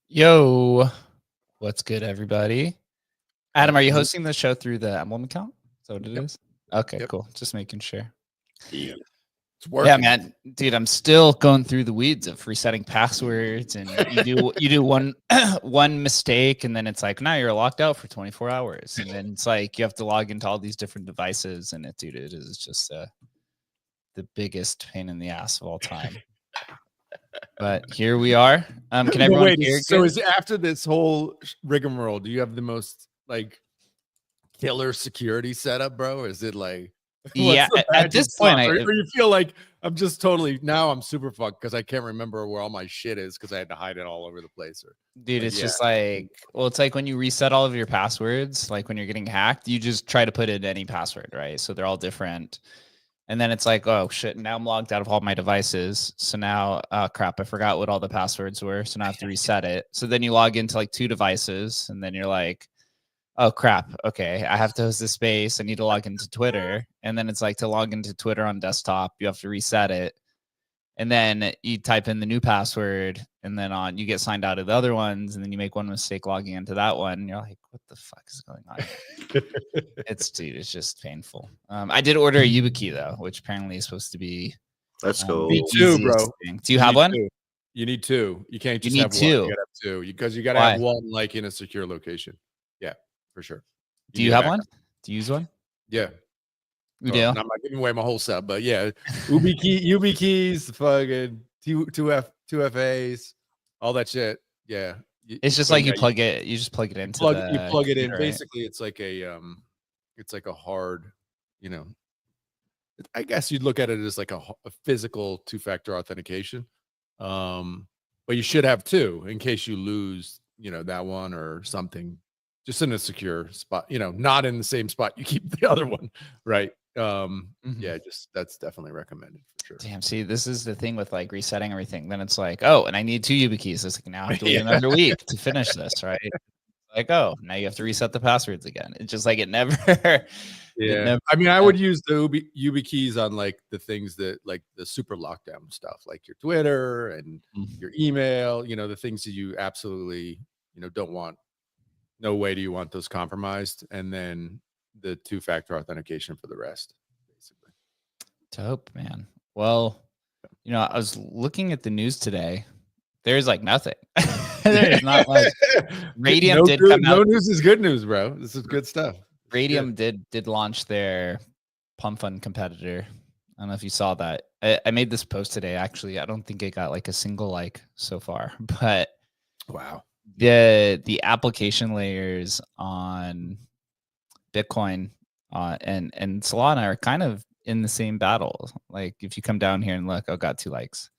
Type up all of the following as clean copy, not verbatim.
Yo, what's good, everybody? Adam, are you hosting the show through the Emblem account? Is that what it is? Okay, cool. Just making sure. Yeah. It's working. Yeah, man, dude, I'm still going through the weeds of resetting passwords, and you do one one mistake, and then it's like, now you're locked out for 24 hours, and then it's like you have to log into all these different devices, and it is just the biggest pain in the ass of all time. But here we are. Can everyone hear? So is after this whole rigmarole, do you have the most like killer security setup, bro? Is it like yeah? At this point, or you feel like I'm just totally I'm super fucked because I can't remember where all my shit is because I had to hide it all over the place. Or dude, it's just like, well, it's like when you reset all of your passwords, like when you're getting hacked, you just try to put in any password, right? So they're all different. And then it's like, oh shit, now I'm logged out of all my devices. So now, crap, I forgot what all the passwords were. So now I have to reset it. So then you log into like 2 devices, and then you're like, oh crap, okay, I have to host this space. I need to log into Twitter. And then it's like, to log into Twitter on desktop, you have to reset it. And then you type in the new password, and then you get signed out of the other ones, and then you make one mistake logging into that one, and you're like, what the fuck is going on? It's just painful. I did order a YubiKey though, which apparently is supposed to be let's go. Me too, bro. Do you have one? You need 2. You can't just have one. 2. You gotta have 2 because you gotta have one like in a secure location. Yeah, for sure. Do you have one? Do you use one? Yeah. You Or do? I'm not giving away my whole setup, but yeah, UB keys, fucking two FAs, all that shit. Yeah. It's just But like yeah, you just plug it into you the plug it in. computer, right? Basically, it's like a hard, you know, I guess you'd look at it as like a physical two-factor authentication. But you should have two in case you lose, that one or something, just in a secure spot, not in the same spot you keep the other one, right? Mhm. Yeah, just that's definitely recommended for sure. Damn, see, this is the thing with like resetting everything. Then it's like, oh, and I need two YubiKeys. It's like now I have to wait Yeah. another week to finish this, right? Like, oh, now you have to reset the passwords again. It's just like it never, it Yeah. never. I mean, I would use the UB keys on like the things that like the super lockdown stuff, like your Twitter and your email, the things that you absolutely, don't want. No way do you want those compromised. And then the two-factor authentication for the rest, basically. Dope, man. Well, I was looking at the news today. There's like nothing. There's not much. Radium No did good, come no out. news is good news, bro. This is good stuff. This is good. Radium did launch their pump fund competitor. I don't know if you saw that. I made this post today. Actually, I don't think it got like a single like so far, but Wow. the application layers on Bitcoin and Solana are kind of in the same battle. Like if you come down here and look, I got 2 likes.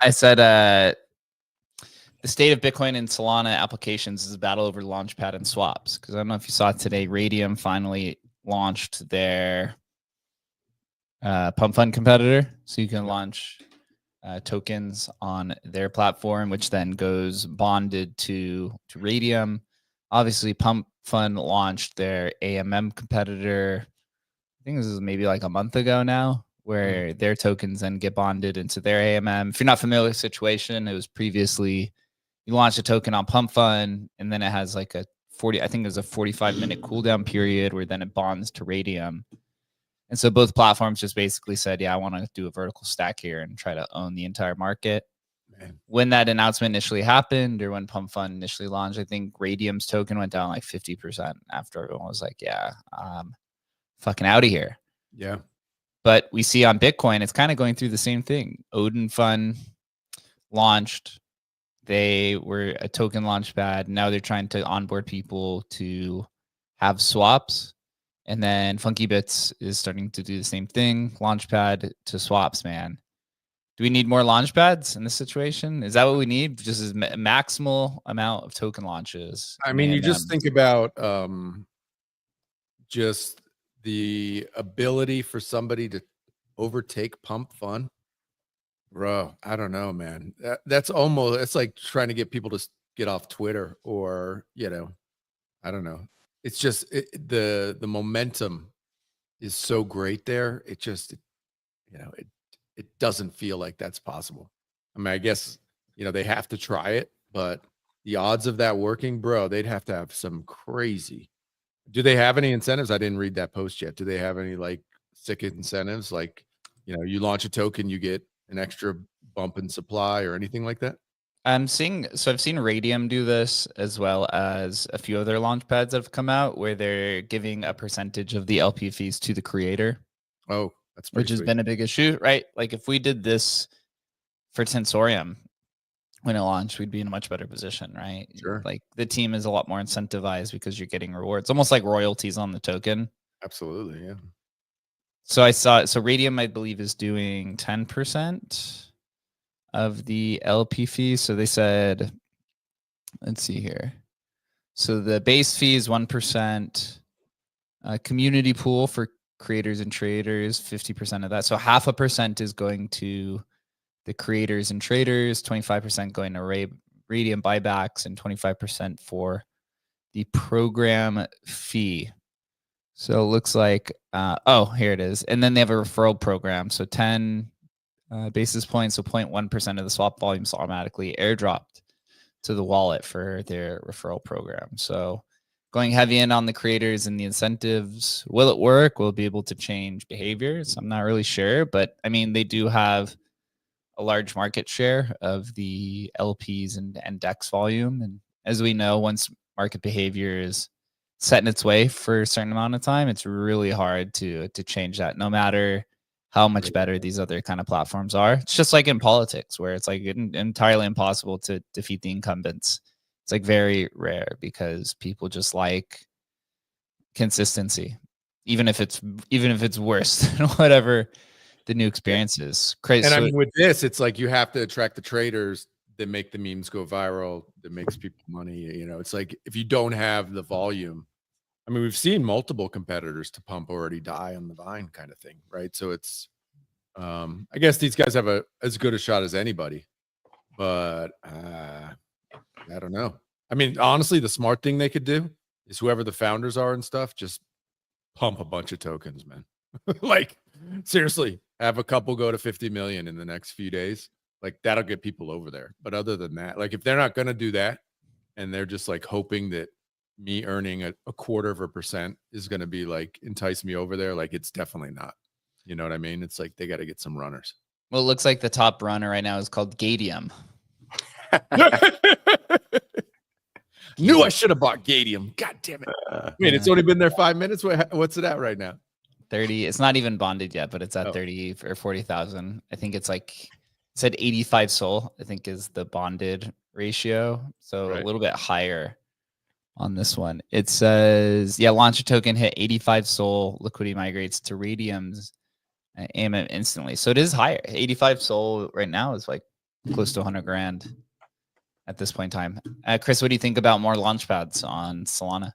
I said the state of Bitcoin and Solana applications is a battle over Launchpad and swaps. Because I don't know if you saw it today, Radium finally launched their pump fund competitor, so you can launch tokens on their platform, which then goes bonded to Radium. Obviously, Pump Fund launched their AMM competitor. I think this is maybe like a month ago now, where their tokens then get bonded into their AMM. If you're not familiar with the situation, it was previously you launch a token on Pump Fund, and then it has like a 40, I think there's a 45-minute cooldown period where then it bonds to Radium. And so both platforms just basically said, yeah, I want to do a vertical stack here and try to own the entire market. Man. When that announcement initially happened, or when Pump Fund initially launched, I think Radium's token went down like 50% after everyone was like, yeah, fucking out of here. Yeah. But we see on Bitcoin, it's kind of going through the same thing. Odin Fund launched. They were a token launch pad. Now they're trying to onboard people to have swaps. And then Funky Bits is starting to do the same thing. Launchpad to swaps, man. Do we need more launch pads in this situation? Is that what we need? Just as maximal amount of token launches. I mean, you just think about just the ability for somebody to overtake Pump Fun. Bro, I don't know, man. That's almost, it's like trying to get people to get off Twitter or, I don't know. It's just the momentum is so great there. It just, it doesn't feel like that's possible. I mean, I guess, they have to try it, but the odds of that working, bro, they'd have to have some crazy. Do they have any incentives? I didn't read that post yet. Do they have any like sick incentives? Like, you launch a token, you get an extra bump in supply or anything like that? I've seen Radium do this, as well as a few other launch pads that have come out where they're giving a percentage of the LP fees to the creator. Oh, that's pretty which has sweet. been a big issue, right? Like if we did this for Tensorium when it launched, we'd be in a much better position, right? Sure. Like the team is a lot more incentivized because you're getting rewards, almost like royalties on the token. Absolutely, yeah. So I saw it. So Radium, I believe, is doing 10% of the LP fee. So they said, let's see here. So the base fee is 1%. Community pool for creators and traders, 50% of that. So 0.5% is going to the creators and traders, 25% going to Radium buybacks, and 25% for the program fee. So it looks like, here it is. And then they have a referral program. So 10 basis points, so 0.1% of the swap volumes automatically airdropped to the wallet for their referral program. So going heavy in on the creators and the incentives, will it work? Will it be able to change behaviors? I'm not really sure, but I mean, they do have a large market share of the LPs and DEX volume. And as we know, once market behavior is set in its way for a certain amount of time, it's really hard to change that, no matter how much better these other kind of platforms are. It's just like in politics, where it's like entirely impossible to defeat the incumbents. It's like very rare because people just like consistency, even if it's worse than whatever the new experience is. Crazy. And I So, mean, with this, it's like you have to attract the traders that make the memes go viral, that makes people money. You know, it's like if you don't have the volume, I mean, we've seen multiple competitors to pump already die on the vine kind of thing, right? So it's, I guess these guys have as good a shot as anybody, but I don't know. I mean, honestly, the smart thing they could do is whoever the founders are and stuff, just pump a bunch of tokens, man. Like seriously, have a couple go to 50 million in the next few days. Like that'll get people over there. But other than that, like if they're not going to do that and they're just like hoping that me earning a 1/4% is going to be like entice me over there, like it's definitely not. You know what I mean? It's like they got to get some runners. well, it looks like the top runner right now is called Gadium. Knew I should have bought Gadium. God damn it. Wait, it's only been there 5 minutes. What's it at right now? 30. It's not even bonded yet, but it's at 30 or 40,000. I think it's like, it said 85 SOL, I think is the bonded ratio. So a little bit higher on this one. It says, yeah, launcher token hit 85 SOL, liquidity migrates to Radium's AMM instantly. So it is higher. 85 SOL right now is like close to 100 grand at this point in time. Chris, what do you think about more launch pads on Solana?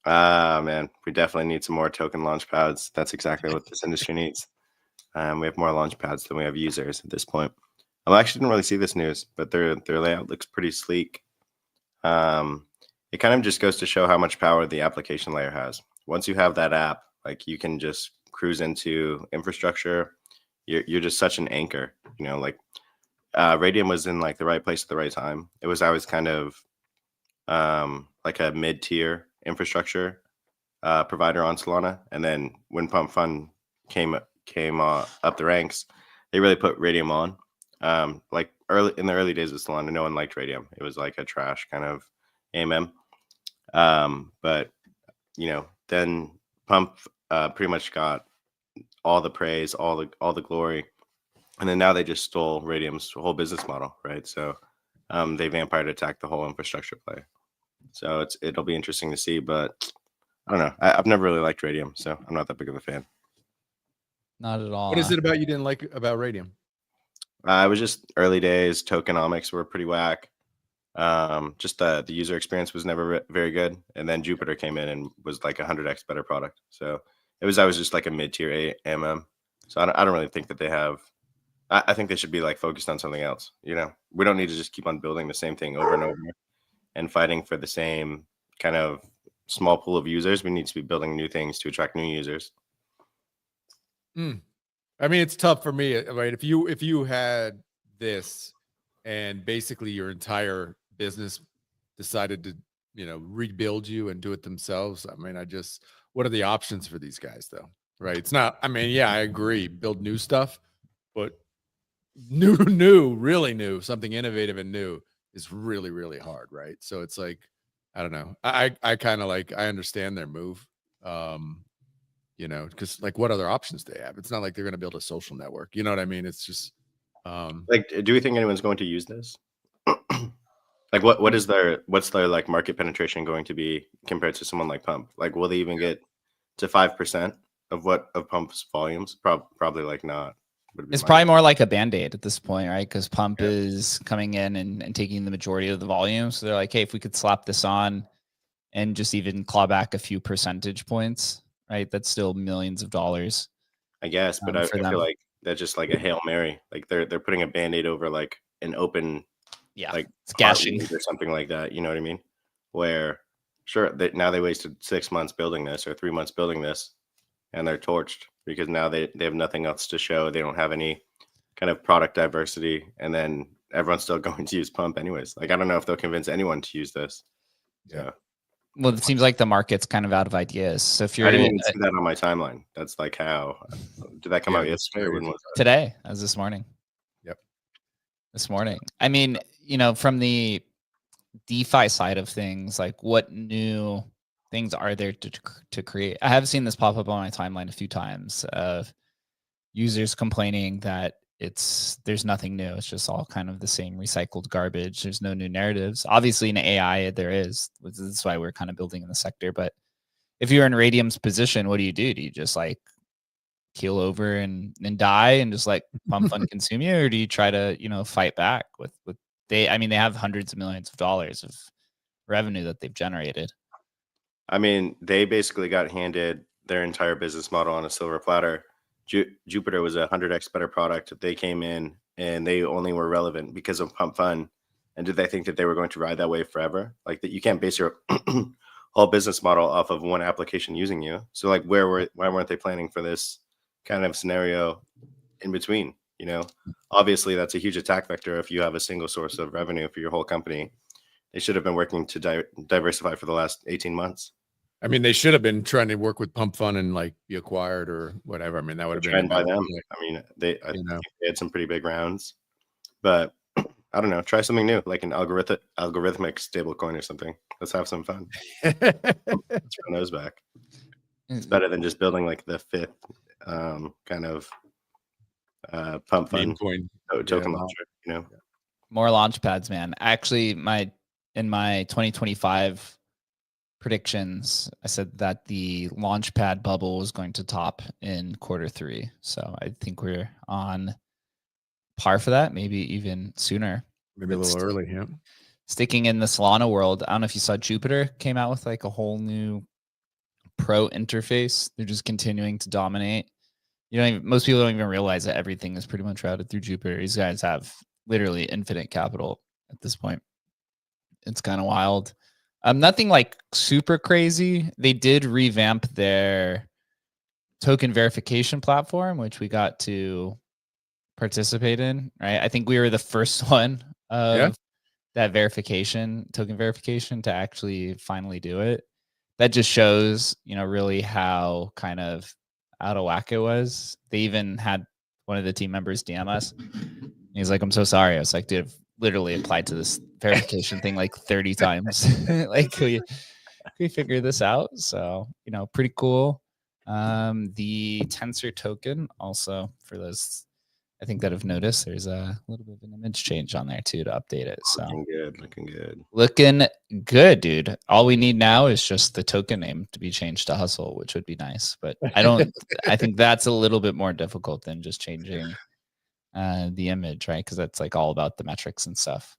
Man, we definitely need some more token launch pads. That's exactly what this industry needs. We have more launch pads than we have users at this point. I actually didn't really see this news, but their layout looks pretty sleek. It kind of just goes to show how much power the application layer has. Once you have that app, like you can just cruise into infrastructure. You're just such an anchor, you know, like Radium was in like the right place at the right time. It was always kind of like a mid-tier infrastructure provider on Solana, and then when Pump Fund came up the ranks, they really put Radium on. Like in the early days of Solana, no one liked Radium. It was like a trash kind of AMM. But you know, then Pump pretty much got all the praise, all the glory, and then now they just stole Radium's whole business model, right? So they vampire attacked the whole infrastructure play. So it'll be interesting to see, but I don't know. I've never really liked Radium, so I'm not that big of a fan. Not at all. What is it about you didn't like about Radium? It was just early days. Tokenomics were pretty whack. Just the user experience was never very good. And then Jupiter came in and was like 100x better product. So I was just like a mid-tier AMM. So I don't really think that they have. I think they should be like focused on something else. You know, we don't need to just keep on building the same thing over and over and fighting for the same kind of small pool of users. We need to be building new things to attract new users. I mean, it's tough for me, right? If you had this and basically your entire business decided to, you know, rebuild you and do it themselves. I mean, what are the options for these guys though? Right. It's not, I mean, yeah, I agree. Build new stuff, but really new, something innovative and new is really, really hard. Right. So it's like, I don't know. I kind of like, I understand their move. You know, because like what other options do they have? It's not like they're going to build a social network. You know what I mean? It's just like, do we think anyone's going to use this? Like what's their like market penetration going to be compared to someone like Pump? Like, will they even get to 5% of Pump's volumes? Probably like not. It's probably more like a band-aid at this point, right? Because Pump is coming in and taking the majority of the volume. So they're like, hey, if we could slap this on and just even claw back a few percentage points, right? That's still millions of dollars. I guess, but I feel like that's just like a Hail Mary. Like they're putting a band-aid over like an open, like it's gashing or something like that. You know what I mean? Where sure, now they wasted 6 months building this or 3 months building this, and they're torched because now they have nothing else to show. They don't have any kind of product diversity, and then everyone's still going to use Pump anyways. Like I don't know if they'll convince anyone to use this. Yeah. Well, it seems like the market's kind of out of ideas. So if you're, I didn't even see that on my timeline. That's like how did that come out yesterday? When was that? Today, as this morning. Yep. This morning. I mean, you know, from the DeFi side of things, like what new things are there to create. I have seen this pop up on my timeline a few times of users complaining that there's nothing new. It's just all kind of the same recycled garbage. There's no new narratives. Obviously in AI there is. This is why we're kind of building in the sector. But if you're in Radium's position, what do? Do you just like keel over and die and just like pump fund consume you, or do you try to, fight back with they have hundreds of millions of dollars of revenue that they've generated? I mean, they basically got handed their entire business model on a silver platter. Jupiter was 100x better product. They came in and they only were relevant because of pump fun. And did they think that they were going to ride that wave forever? Like that, you can't base your whole business model off of one application using you. So like, why weren't they planning for this kind of scenario in between? Obviously that's a huge attack vector. If you have a single source of revenue for your whole company, they should have been working to diversify for the last 18 months. I mean, they should have been trying to work with Pump Fun and like be acquired or whatever. I mean, that would have been by them. I mean, they had some pretty big rounds, but I don't know. Try something new, like an algorithmic stable coin or something. Let's have some fun. Let's run those back. It's better than just building like the fifth kind of pump fun coin token launcher. More launch pads, man. Actually, in my 2025 predictions, I said that the launchpad bubble was going to top in Q3. So I think we're on par for that, maybe even sooner. Maybe a little early, yeah. Sticking in the Solana world, I don't know if you saw Jupiter came out with like a whole new pro interface. They're just continuing to dominate. Most people don't even realize that everything is pretty much routed through Jupiter. These guys have literally infinite capital at this point. It's kind of wild. Nothing like super crazy. They did revamp their token verification platform, which we got to participate in, right? I think we were the first one of that token verification to actually finally do it. That just shows, really how kind of out of whack it was. They even had one of the team members DM us. He's like, I'm so sorry. I was like, dude, I've literally applied to this verification thing like 30 times. Like, can we figure this out? So, pretty cool. The Tensor token also, for those I think that have noticed, there's a little bit of an image change on there too to update it. So looking good, dude. All we need now is just the token name to be changed to Hustle, which would be nice. But I think that's a little bit more difficult than just changing the image, right? Because that's like all about the metrics and stuff.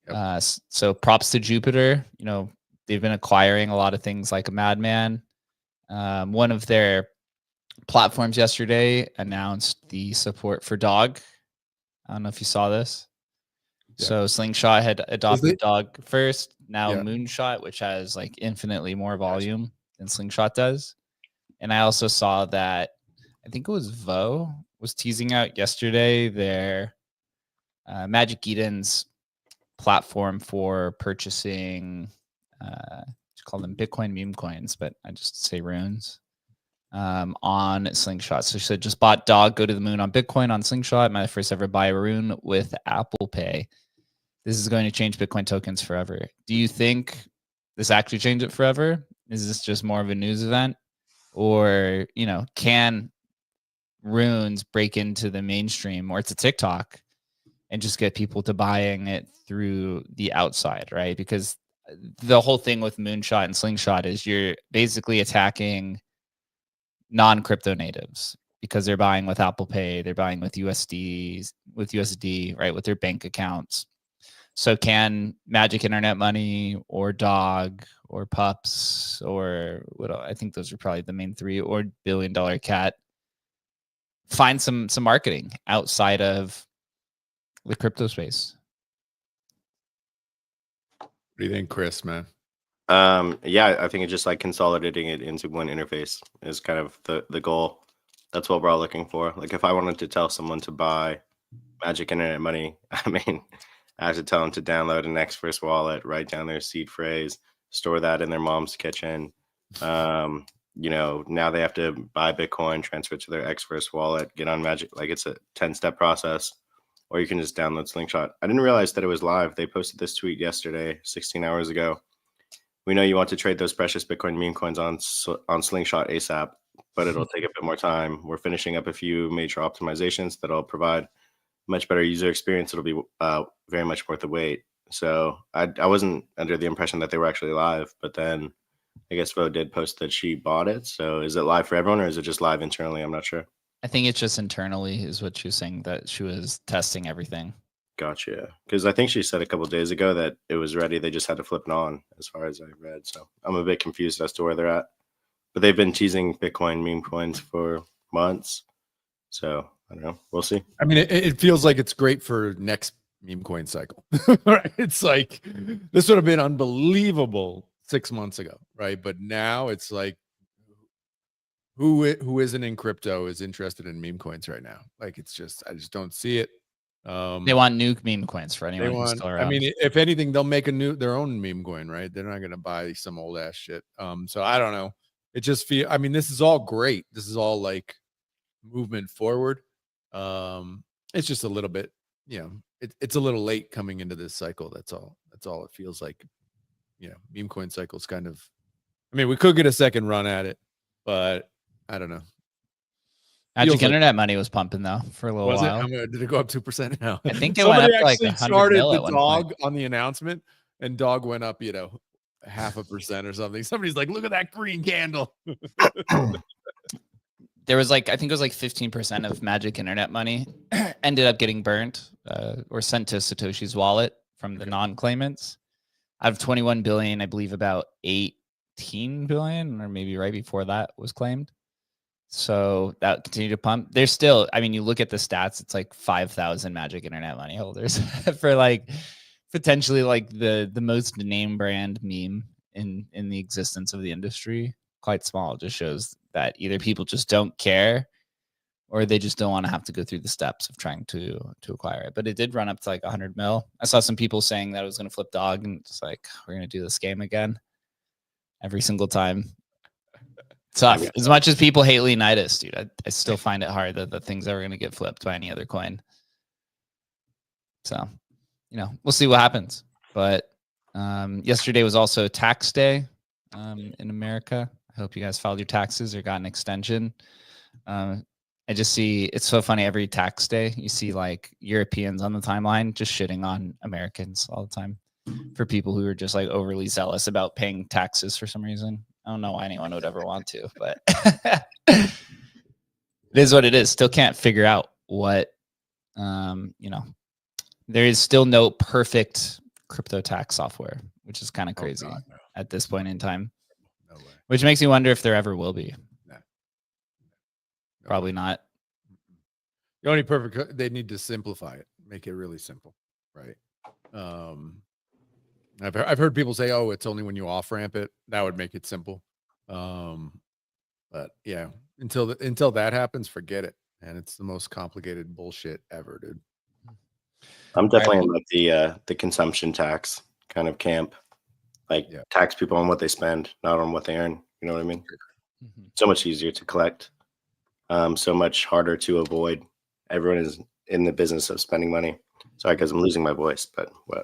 Yep. So props to Jupiter. They've been acquiring a lot of things like a madman. One of their platforms yesterday announced the support for dog. I don't know if you saw this. Yeah. So Slingshot had adopted dog first. Now Moonshot, which has like infinitely more volume than Slingshot does. And I also saw that I think it was Vo was teasing out yesterday their Magic Eden's platform for purchasing call them Bitcoin meme coins, but I just say runes on Slingshot. So she said, just bought dog, go to the moon on Bitcoin on Slingshot. My first ever buy a rune with Apple Pay. This is going to change Bitcoin tokens forever. Do you think this actually change it forever? Is this just more of a news event? Or, can runes break into the mainstream or it's a TikTok and just get people to buying it through the outside, right? Because the whole thing with Moonshot and Slingshot is you're basically attacking non-crypto natives because they're buying with Apple Pay, they're buying with USD, right, with their bank accounts. So can Magic Internet Money or Dog or Pups or what? I think those are probably the main three, or $1 Billion Cat find some marketing outside of the crypto space? What do you think, Chris, man? I think it's just like consolidating it into one interface is kind of the goal. That's what we're all looking for. Like if I wanted to tell someone to buy Magic Internet Money, I have to tell them to download an X-First wallet, write down their seed phrase, store that in their mom's kitchen. Now they have to buy Bitcoin, transfer it to their X-First wallet, get on Magic. Like it's a 10-step process. Or you can just download Slingshot. I didn't realize that it was live. They posted this tweet yesterday, 16 hours ago, we know you want to trade those precious Bitcoin meme coins on Slingshot ASAP, but it'll take a bit more time. We're finishing up a few major optimizations that'll provide much better user experience. It'll be very much worth the wait. So I wasn't under the impression that they were actually live, but then I guess Vo did post that she bought it. So is it live for everyone, or is it just live internally? I'm not sure. I think it's just internally is what she was saying, that she was testing everything. Gotcha. Because I think she said a couple of days ago that it was ready. They just had to flip it on, as far as I read. So I'm a bit confused as to where they're at. But they've been teasing Bitcoin meme coins for months. So I don't know. We'll see. I mean, it feels like it's great for next meme coin cycle. Right? It's like this would have been unbelievable 6 months ago, right? But now it's like who isn't in crypto is interested in meme coins right now. Like it's just I just don't see it. They want new meme coins for anyone who's still around. I mean, if anything, they'll make their own meme coin, right? They're not gonna buy some old ass shit. So I don't know. It just I mean, this is all great. This is all like movement forward. It's just a little bit, it's a little late coming into this cycle. That's all it feels like. Meme coin cycle's kind of, I mean, we could get a second run at it, but I don't know. Magic Internet money was pumping though for a little while. Did it go up 2% now? I think it went up to like 100 started mil the at one dog point. on the announcement, and dog went up, 0.5% or something. Somebody's like, look at that green candle. There was I think it was 15% of Magic Internet money ended up getting burnt or sent to Satoshi's wallet from the non-claimants. Out of 21 billion, I believe about 18 billion, or maybe right before that, was claimed. So that continued to pump. There's still, I mean, you look at the stats, it's like 5,000 Magic Internet money holders for potentially the most name brand meme in the existence of the industry. Quite small. It just shows that either people just don't care, or they just don't want to have to go through the steps of trying to acquire it. But it did run up to 100 mil. I saw some people saying that it was going to flip dog, and it's like, we're going to do this game again every single time. Tough. As much as people hate Leonidas, dude, I still find it hard that the thing's ever going to get flipped by any other coin. So, we'll see what happens. But yesterday was also tax day in America. I hope you guys filed your taxes or got an extension. I just see, it's so funny, every tax day you see Europeans on the timeline just shitting on Americans all the time for people who are just overly zealous about paying taxes for some reason. I don't know why anyone would ever want to, but it is what it is. Still can't figure out what, there is still no perfect crypto tax software, which is kind of crazy at this point in time. No way. Which makes me wonder if there ever will be. No. Probably not. The only perfect, they need to simplify it, make it really simple, right? I've heard people say, "Oh, it's only when you off ramp it." That would make it simple. But yeah, until that happens, forget it. And it's the most complicated bullshit ever, dude. I'm definitely in the consumption tax kind of camp. Tax people on what they spend, not on what they earn. You know what I mean? Mm-hmm. So much easier to collect. So much harder to avoid. Everyone is in the business of spending money. Sorry, because I'm losing my voice, but we're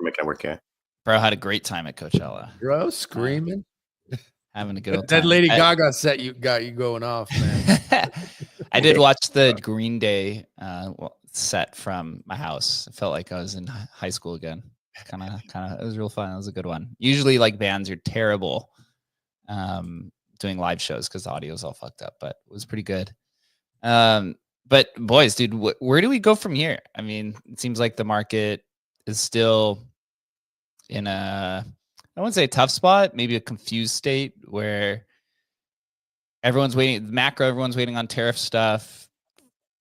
making it work here. Bro had a great time at Coachella. Bro, screaming. Having a good old that time. Lady Gaga set got you going off, man. I did watch the Green Day set from my house. I felt like I was in high school again. Kind of, it was real fun. It was a good one. Usually, bands are terrible doing live shows because the audio is all fucked up, but it was pretty good. But boys, dude, where do we go from here? I mean, it seems like the market is still in I wouldn't say a tough spot, maybe a confused state where everyone's waiting, everyone's waiting on tariff stuff.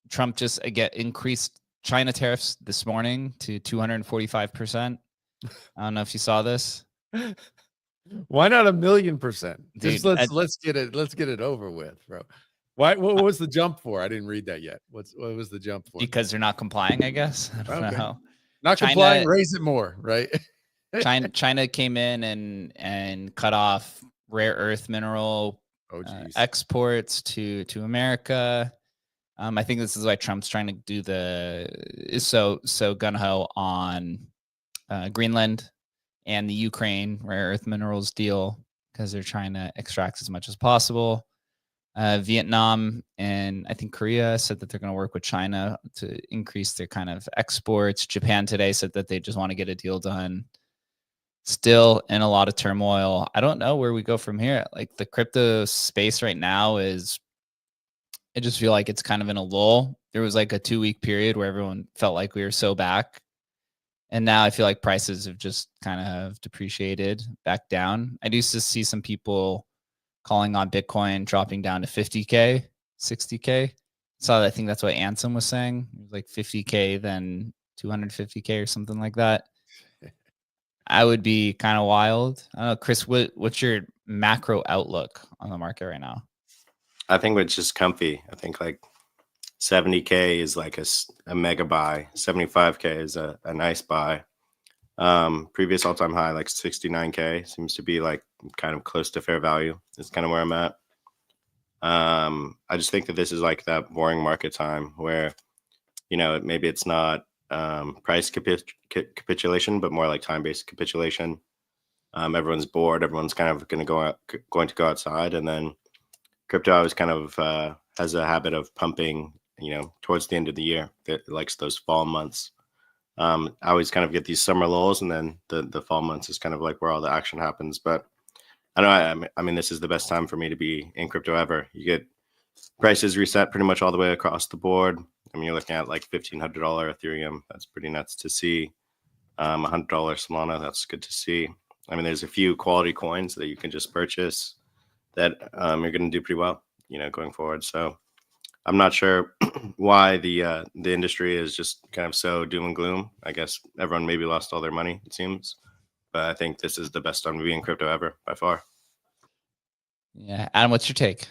Trump just increased China tariffs this morning to 245%. I don't know if you saw this. Why not 1,000,000%? Dude, let's get it over with, bro. What was the jump for? I didn't read that yet. What was the jump for? Because they're not complying, I guess. I don't know. Not complying, raise it more, right? China came in and cut off rare earth mineral exports to America. I think this is why Trump's trying to do so gung ho on Greenland and the Ukraine rare earth minerals deal because they're trying to extract as much as possible. Vietnam and I think Korea said that they're going to work with China to increase their kind of exports. Japan today said that they just want to get a deal done. Still in a lot of turmoil. I don't know where we go from here. Like the crypto space right now is, I just feel like it's kind of in a lull. There was like a 2-week period where everyone felt like we were so back. And now I feel like prices have just kind of depreciated back down. I used to see some people calling on Bitcoin dropping down to 50K, 60K. So I think that's what Ansem was saying. It was like 50K, then 250K or something like that. I would be kind of wild. I don't know, Chris, what's your macro outlook on the market right now? I think it's just comfy. I think like 70K is like a mega buy. 75K is a nice buy. Previous all-time high, like 69K, seems to be like kind of close to fair value. Is kind of where I'm at. I just think that this is like that boring market time where, maybe it's not price capitulation, but more like time-based capitulation. Everyone's bored. Everyone's kind of going to go outside, and then crypto always kind of has a habit of pumping, towards the end of the year. It likes those fall months. I always kind of get these summer lulls, and then the fall months is kind of like where all the action happens. But I don't know. I mean, this is the best time for me to be in crypto ever. You get prices reset pretty much all the way across the board. I mean, you're looking at like $1,500 Ethereum. That's pretty nuts to see. $100 Solana. That's good to see. I mean, there's a few quality coins that you can just purchase that you're going to do pretty well, going forward. So I'm not sure why the industry is just kind of so doom and gloom. I guess everyone maybe lost all their money, it seems. But I think this is the best time to be in crypto ever, by far. Yeah, Adam, what's your take?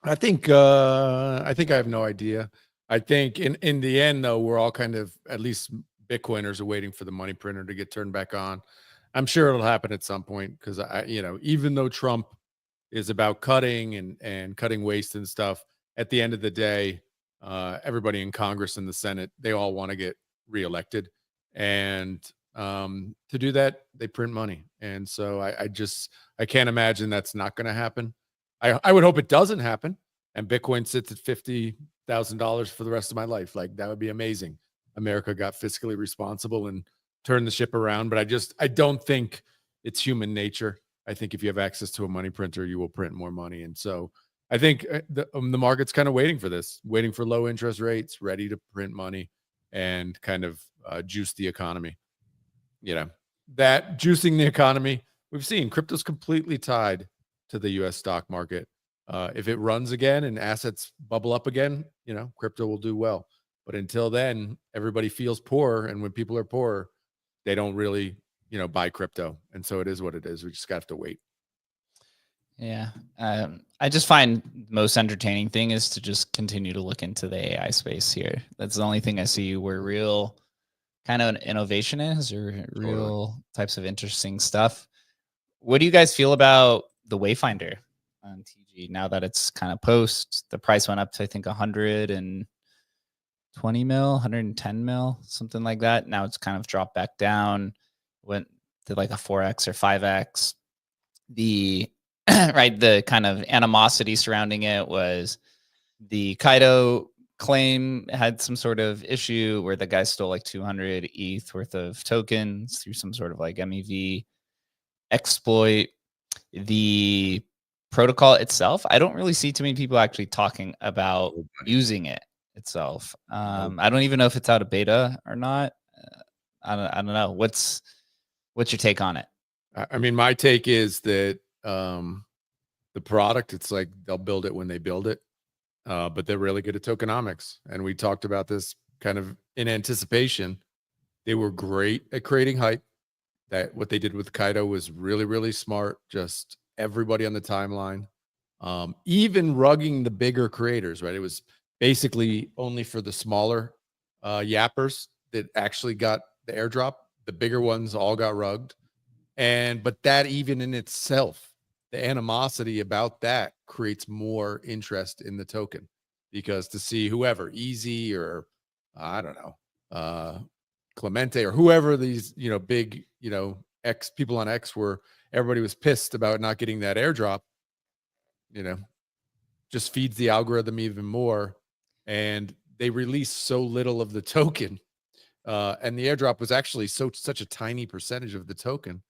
I think I have no idea. I think in the end, though, we're all kind of, at least Bitcoiners are waiting for the money printer to get turned back on. I'm sure it'll happen at some point because even though Trump is about cutting and cutting waste and stuff, at the end of the day, everybody in Congress and the Senate, they all want to get reelected, and to do that, they print money. And so I can't imagine that's not going to happen. I would hope it doesn't happen, and Bitcoin sits at $50,000 for the rest of my life. Like, that would be amazing. America got fiscally responsible and turned the ship around. But I don't think it's human nature. I think if you have access to a money printer, you will print more money. And so I think the market's kind of waiting for this, waiting for low interest rates, ready to print money and kind of juice the economy. That juicing the economy, we've seen crypto's completely tied to the U.S. stock market. If it runs again and assets bubble up again, crypto will do well. But until then, everybody feels poor. And when people are poor, they don't really, buy crypto. And so it is what it is. We just got to wait. Yeah. I just find the most entertaining thing is to just continue to look into the AI space here. That's the only thing I see where real kind of an innovation is, or real types of interesting stuff. What do you guys feel about the Wayfinder on TG now that it's kind of post? The price went up to, I think, 120 mil, 110 mil, something like that. Now it's kind of dropped back down, went to like a 4x or 5x. The right, the kind of animosity surrounding it was the Kaido claim had some sort of issue where the guy stole like 200 ETH worth of tokens through some sort of like MEV exploit. The protocol itself, I don't really see too many people actually talking about using it itself. I don't even know if it's out of beta or not. I don't know. What's your take on it? I mean, my take is that the product, it's like they'll build it when they build it, but they're really good at tokenomics. And we talked about this kind of in anticipation. They were great at creating hype. That what they did with Kaido was really, really smart. Just everybody on the timeline, even rugging the bigger creators, right? It was basically only for the smaller yappers that actually got the airdrop. The bigger ones all got rugged. But that even in itself, the animosity about that creates more interest in the token, because to see whoever, Easy or I don't know, Clemente or whoever these, big, people on X everybody was pissed about not getting that airdrop, just feeds the algorithm even more. And they released so little of the token. And the airdrop was actually such a tiny percentage of the token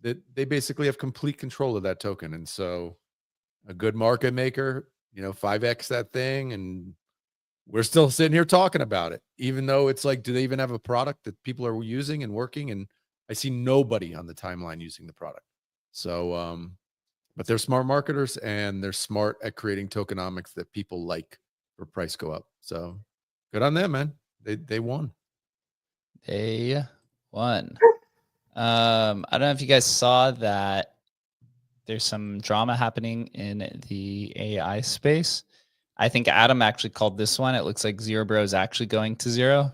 that they basically have complete control of that token. And so a good market maker, 5X that thing. And we're still sitting here talking about it, even though it's like, do they even have a product that people are using and working? And I see nobody on the timeline using the product. So, but they're smart marketers and they're smart at creating tokenomics that people like for price go up. So good on them, man. They won. They won. I don't know if you guys saw that there's some drama happening in the AI space. I think Adam actually called this one. It looks like Zero Bro is actually going to zero.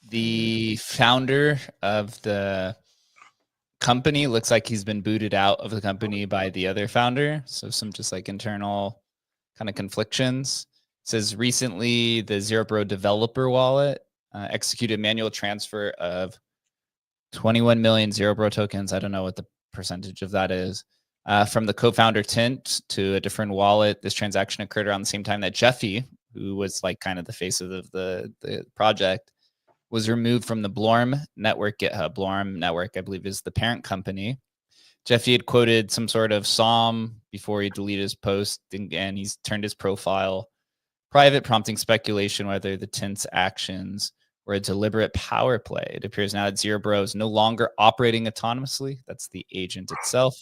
The founder of the company looks like he's been booted out of the company by the other founder. So some just like internal kind of conflictions. It says recently the Zero Bro developer wallet executed manual transfer of 21 million Zero Bro tokens. I don't know what the percentage of that is. From the co-founder Tint to a different wallet. This transaction occurred around the same time that Jeffy, who was like kind of the face of the project, was removed from the Blorm network GitHub. Blorm network, I believe, is the parent company. Jeffy had quoted some sort of psalm before he deleted his post, and he's turned his profile private, prompting speculation whether the Tint's actions were a deliberate power play. It appears now that Zero Bro is no longer operating autonomously. That's the agent itself.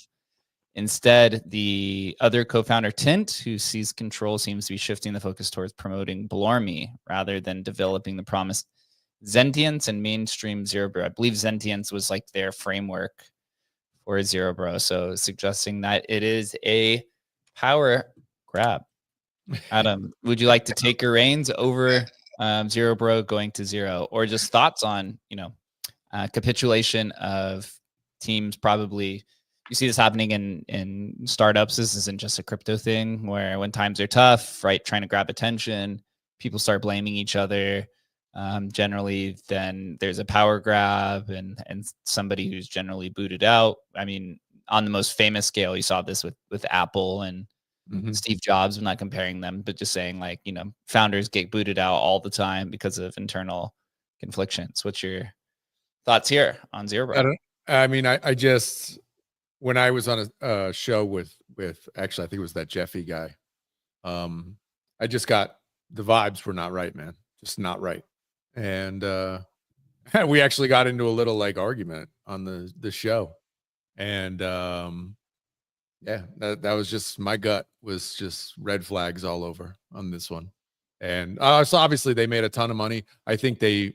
Instead, the other co-founder, Tint, who sees control, seems to be shifting the focus towards promoting Blormy rather than developing the promised Zentience and mainstream Zero Bro. I believe Zentience was like their framework for Zero Bro. So suggesting that it is a power grab. Adam, would you like to take your reins over Zero Bro going to zero, or just thoughts on, capitulation of teams? Probably you see this happening in startups. This isn't just a crypto thing where when times are tough, right, trying to grab attention, people start blaming each other. Generally, then there's a power grab and somebody who's generally booted out. I mean, on the most famous scale, you saw this with Apple and Steve Jobs. I'm not comparing them, but just saying like, founders get booted out all the time because of internal conflictions. What's your thoughts here on Zero Bro? I just, when I was on a show with actually, I think it was that Jeffy guy. I just got the vibes were not right, man. Just not right. And we actually got into a little like argument on the show. And yeah, that was just, my gut was just red flags all over on this one. And so obviously they made a ton of money. I think they,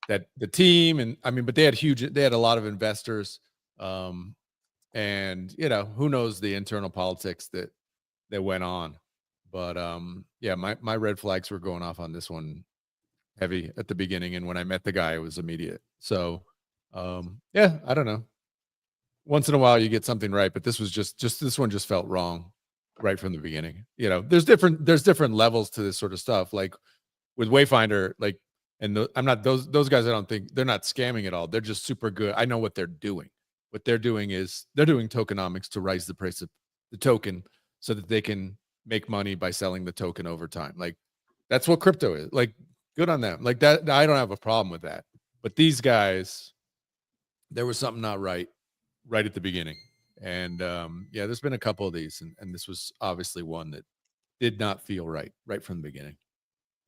that the team, and but they had a lot of investors. And who knows the internal politics that went on. But yeah, my red flags were going off on this one heavy at the beginning. And when I met the guy, it was immediate. So yeah, I don't know. Once in a while you get something right, but this was just this one just felt wrong right from the beginning. There's different levels to this sort of stuff. Like with Wayfinder, like, and I'm not those guys, I don't think they're not scamming at all. They're just super good. I know what they're doing. What they're doing is they're doing tokenomics to raise the price of the token so that they can make money by selling the token over time. Like that's what crypto is. Like good on them. Like that, I don't have a problem with that. But these guys, there was something not right at the beginning. And yeah, there's been a couple of these, and this was obviously one that did not feel right from the beginning.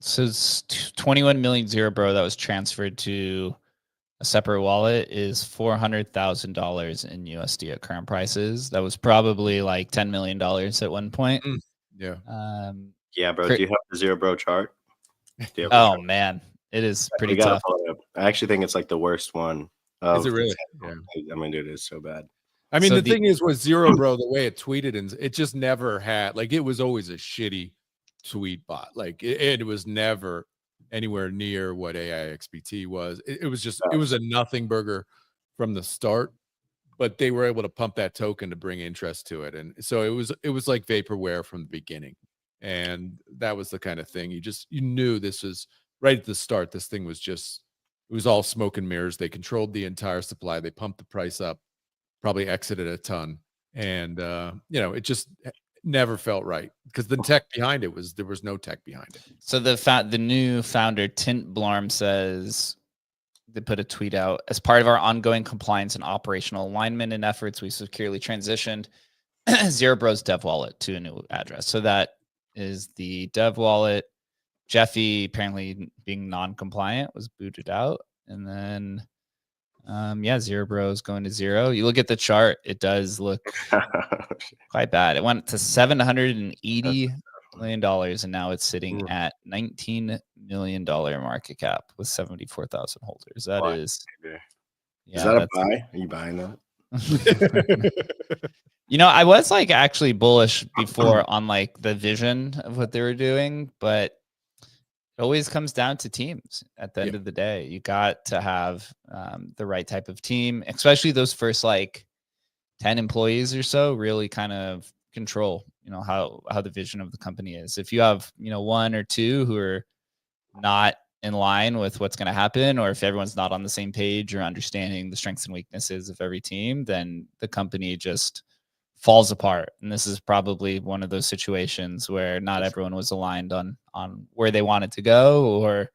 So it's 21 million Zero Bro that was transferred to a separate wallet is $400,000 in USD at current prices. That was probably like $10 million at one point. Yeah. Yeah, bro. Do you have the Zero Bro chart? Oh man, it is pretty tough. I actually think it's like the worst one. Is it really? Yeah. I mean, dude, it's so bad. I mean, so the thing is with Zero Bro, the way it tweeted, and it just never had, like, it was always a shitty tweet bot. Like it was never anywhere near what AIXBT was. It was just, it was a nothing burger from the start, but they were able to pump that token to bring interest to it. And so it was like vaporware from the beginning. And that was the kind of thing you knew this was right at the start. This thing was just it was all smoke and mirrors. They controlled the entire supply. They pumped the price up, probably exited a ton. And, it just never felt right because the tech behind it there was no tech behind it. So the new founder, Tint Blorm, says, they put a tweet out, as part of our ongoing compliance and operational alignment and efforts, we securely transitioned Zero Bros dev wallet to a new address. So that is the dev wallet. Jeffy, apparently being non-compliant, was booted out. And then, Zero Bros going to zero. You look at the chart, it does look quite bad. It went to $780 million, and now it's sitting at $19 million market cap with 74,000 holders. That is, is that a buy? Are you buying that? I was like actually bullish before on like the vision of what they were doing, but it always comes down to teams at the end of the day. You got to have the right type of team, especially those first like 10 employees or so, really kind of control, how the vision of the company is. If you have, one or two who are not in line with what's going to happen, or if everyone's not on the same page or understanding the strengths and weaknesses of every team, then the company just falls apart. And this is probably one of those situations where not everyone was aligned on where they wanted to go, or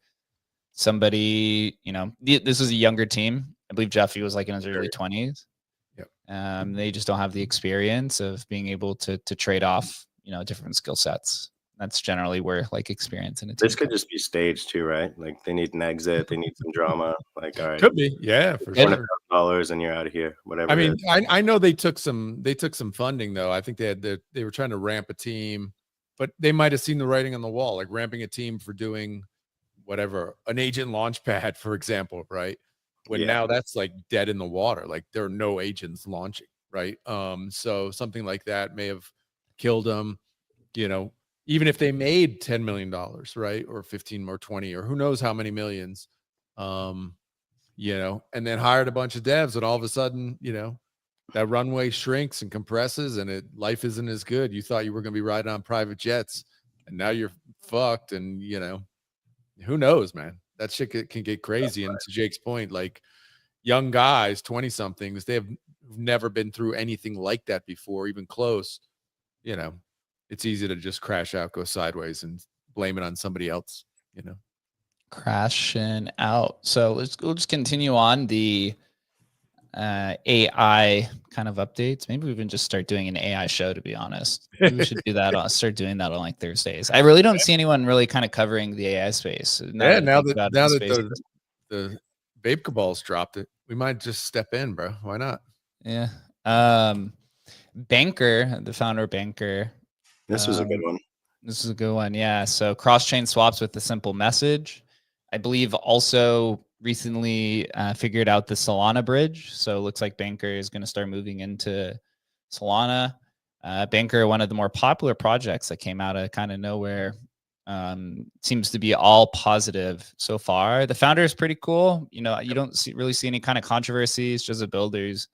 somebody, this was a younger team. I believe Jeffy was like in his early 20s. Yep. They just don't have the experience of being able to trade off, different skill sets. That's generally where like experience in a team. This could just be staged too, right? Like they need an exit, they need some drama. Like, all right, could be, yeah, for sure. $100 and you're out of here. Whatever. I mean, I know they took some funding though. I think they were trying to ramp a team, but they might have seen the writing on the wall, like ramping a team for doing whatever, an agent launch pad, for example, right? When now that's like dead in the water. Like there are no agents launching, right? So something like that may have killed them, even if they made $10 million, right? Or 15 or 20, or who knows how many millions, and then hired a bunch of devs, and all of a sudden, that runway shrinks and compresses, and life isn't as good. You thought you were going to be riding on private jets, and now you're fucked. And, who knows, man? That shit can get crazy. And to Jake's point, like young guys, 20 somethings, they have never been through anything like that before, even close. It's easy to just crash out, go sideways, and blame it on somebody else, crashing out. So we'll just continue on the AI kind of updates. Maybe we can just start doing an AI show, to be honest. Maybe we should do that. Start doing that on like Thursdays. I really don't see anyone really kind of covering the AI space. Now that the vape cabal's dropped it, we might just step in, bro. Why not? Yeah. Banker, the founder of Banker. This was a good one. This is a good one. Yeah. So cross-chain swaps with a simple message. I believe also recently figured out the Solana bridge. So it looks like Banker is going to start moving into Solana. Banker, one of the more popular projects that came out of kind of nowhere, seems to be all positive so far. The founder is pretty cool. You don't really see any kind of controversies, just a builder's,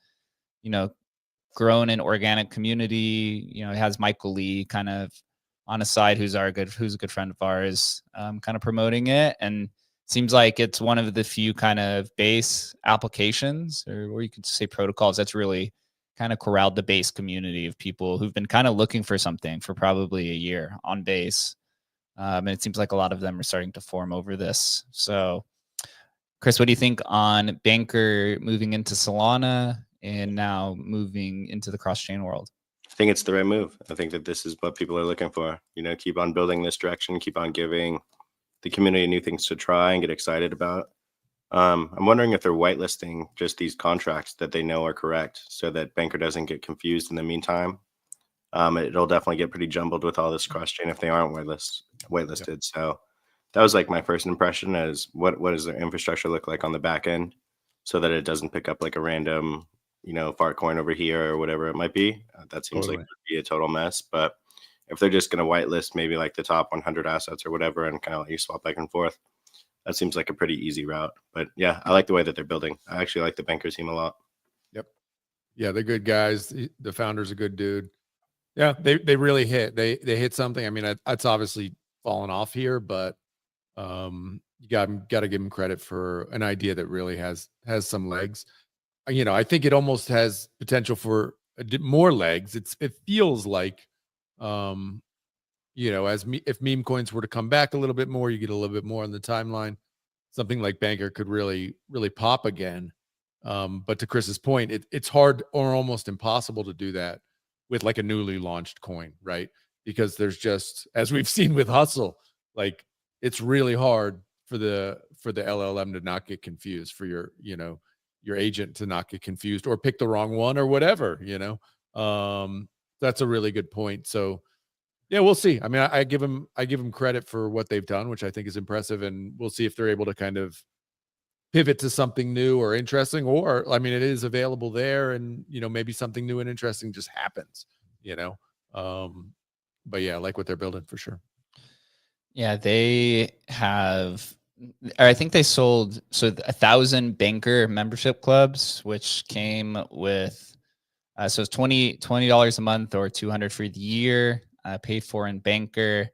grown an organic community. It has Michael Lee kind of on a side, who's a good friend of ours, kind of promoting it. And seems like it's one of the few kind of base applications, or you could say protocols, that's really kind of corralled the base community of people who've been kind of looking for something for probably a year on base. And it seems like a lot of them are starting to form over this. So Chris, what do you think on Banker moving into Solana and now moving into the cross-chain world? I think it's the right move. I think that this is what people are looking for. Keep on building this direction, keep on giving the community new things to try and get excited about. I'm wondering if they're whitelisting just these contracts that they know are correct, so that Banker doesn't get confused in the meantime. It'll definitely get pretty jumbled with all this cross-chain if they aren't whitelisted. Yep. So that was like my first impression, is what does their infrastructure look like on the back end, so that it doesn't pick up like a random fart coin over here or whatever it might be. That seems like it would be a total mess. But if they're just going to whitelist maybe like the top 100 assets or whatever, and kind of let you swap back and forth, that seems like a pretty easy route. But yeah, I like the way that they're building. I actually like the Banker team a lot. Yep. Yeah, they're good guys. The founder's a good dude. Yeah, they really hit. They hit something. I mean, it's obviously fallen off here, but you got to give him credit for an idea that really has some legs. You know, I think it almost has potential for more legs. It feels like, you know, if meme coins were to come back a little bit more, you get a little bit more on the timeline. Something like Banker could really pop again. But to Chris's point, it's hard or almost impossible to do that with like a newly launched coin, right? Because there's just, as we've seen with Hustle, like it's really hard for the LLM to not get confused, for your, you know, your agent to not get confused or pick the wrong one or whatever, you know. That's a really good point. So yeah, we'll see. I mean, I give them credit for what they've done, which I think is impressive, and we'll see if they're able to kind of pivot to something new or interesting. Or, I mean, it is available there, and you know, maybe something new and interesting just happens, you know. But yeah, I like what they're building for sure. Yeah, they have, I think they sold 1,000 Banker membership clubs, which came with so it's $20 a month or $200 for the year, paid for in Banker.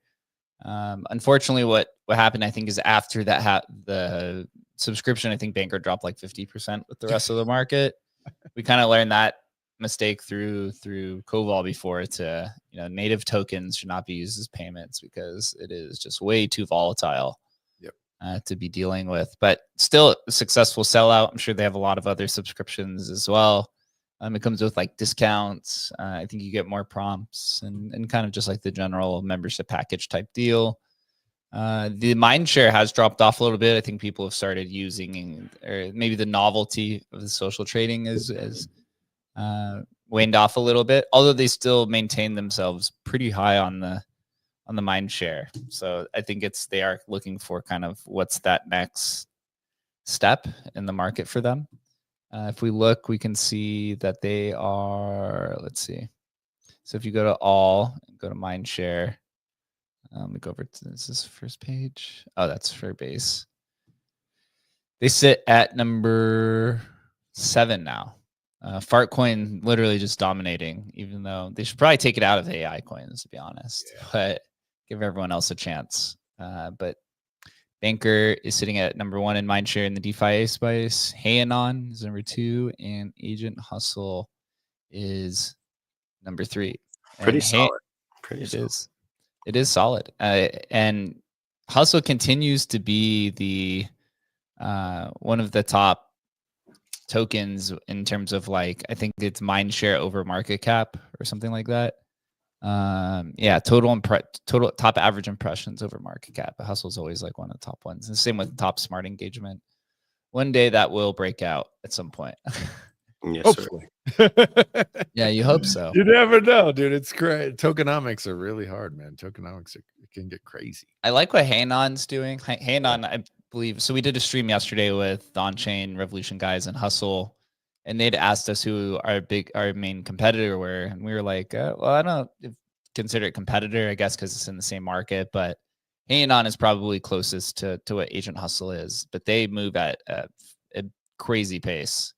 Unfortunately, what happened, I think, is after that the subscription, I think Banker dropped like 50% with the rest of the market. We kind of learned that mistake through Koval before, to, you know, native tokens should not be used as payments because it is just way too volatile to be dealing with. But still a successful sellout. I'm sure they have a lot of other subscriptions as well. It comes with like discounts. I think you get more prompts and kind of just like the general membership package type deal. The mind share has dropped off a little bit. I think people have started using, or maybe the novelty of the social trading is waned off a little bit, although they still maintain themselves pretty high on the mind share. So I think they are looking for kind of what's that next step in the market for them. If we look, we can see that they are, let's see. So if you go to go to mind share, we go over to this first page. Oh, that's for base. They sit at number 7 now. Fartcoin literally just dominating, even though they should probably take it out of the AI coins, to be honest, but give everyone else a chance. But Banker is sitting at number 1 in mindshare in the DeFi space. Hayanon is number 2, and Agent Hustle is number 3. Pretty solid. It is solid. And Hustle continues to be the one of the top tokens in terms of, like, I think it's mind share over market cap or something like that. Total top average impressions over market cap. Hustle's always like one of the top ones. And same with top smart engagement. One day that will break out at some point. Yes, hopefully. Yeah, you hope so. You never know, dude. It's great. Tokenomics are really hard, man. Tokenomics can get crazy. I like what Hayanon's doing. Hayanon, I believe. So we did a stream yesterday with on-chain Revolution guys and Hustle, and they'd asked us who our main competitor were, and we were like, well, I don't consider it competitor, I guess, because it's in the same market. But Hayanon is probably closest to what Agent Hustle is, but they move at a crazy pace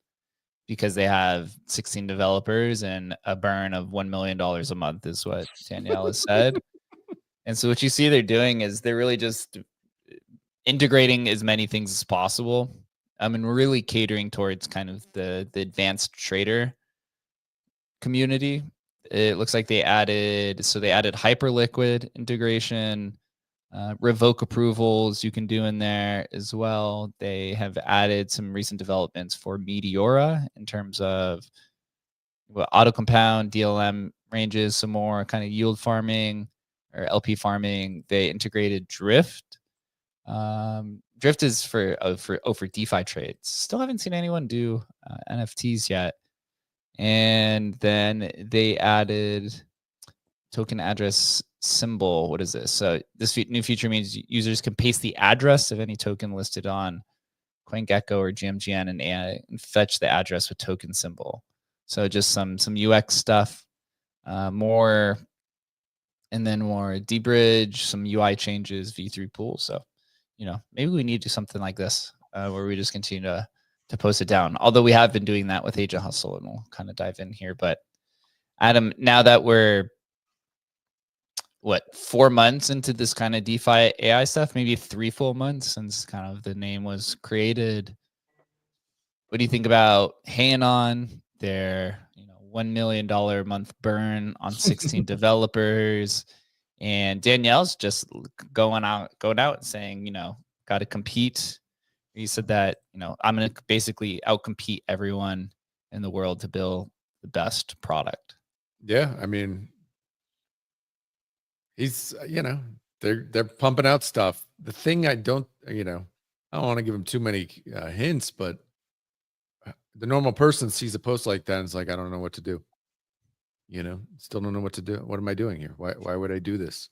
because they have 16 developers and a burn of $1 million a month, is what Danielle has said. And so what you see they're doing is they're really just integrating as many things as possible. I mean, we're really catering towards kind of the advanced trader community. It looks like they added Hyperliquid integration, revoke approvals you can do in there as well. They have added some recent developments for Meteora in terms of auto compound, DLM ranges, some more kind of yield farming or LP farming. They integrated Drift. Drift is for DeFi trades. Still haven't seen anyone do NFTs yet. And then they added token address symbol. What is this? So this new feature means users can paste the address of any token listed on CoinGecko or GMGN and fetch the address with token symbol. So just some UX stuff, more dbridge, some UI changes, V3 pool. So, you know, maybe we need to do something like this where we just continue to post it down. Although we have been doing that with Agent Hustle, and we'll kind of dive in here. But Adam, now that we're what, 4 months into this kind of DeFi AI stuff, maybe 3 full months since kind of the name was created. What do you think about Hanon, their $1 million a month burn on 16 developers? And Danielle's just going out and saying, got to compete. He said that, I'm going to basically outcompete everyone in the world to build the best product. Yeah, I mean, he's, they're pumping out stuff. The thing I don't want to give him too many hints, but the normal person sees a post like that and is like, I don't know what to do. Still don't know what to do. What am I doing here? Why would I do this?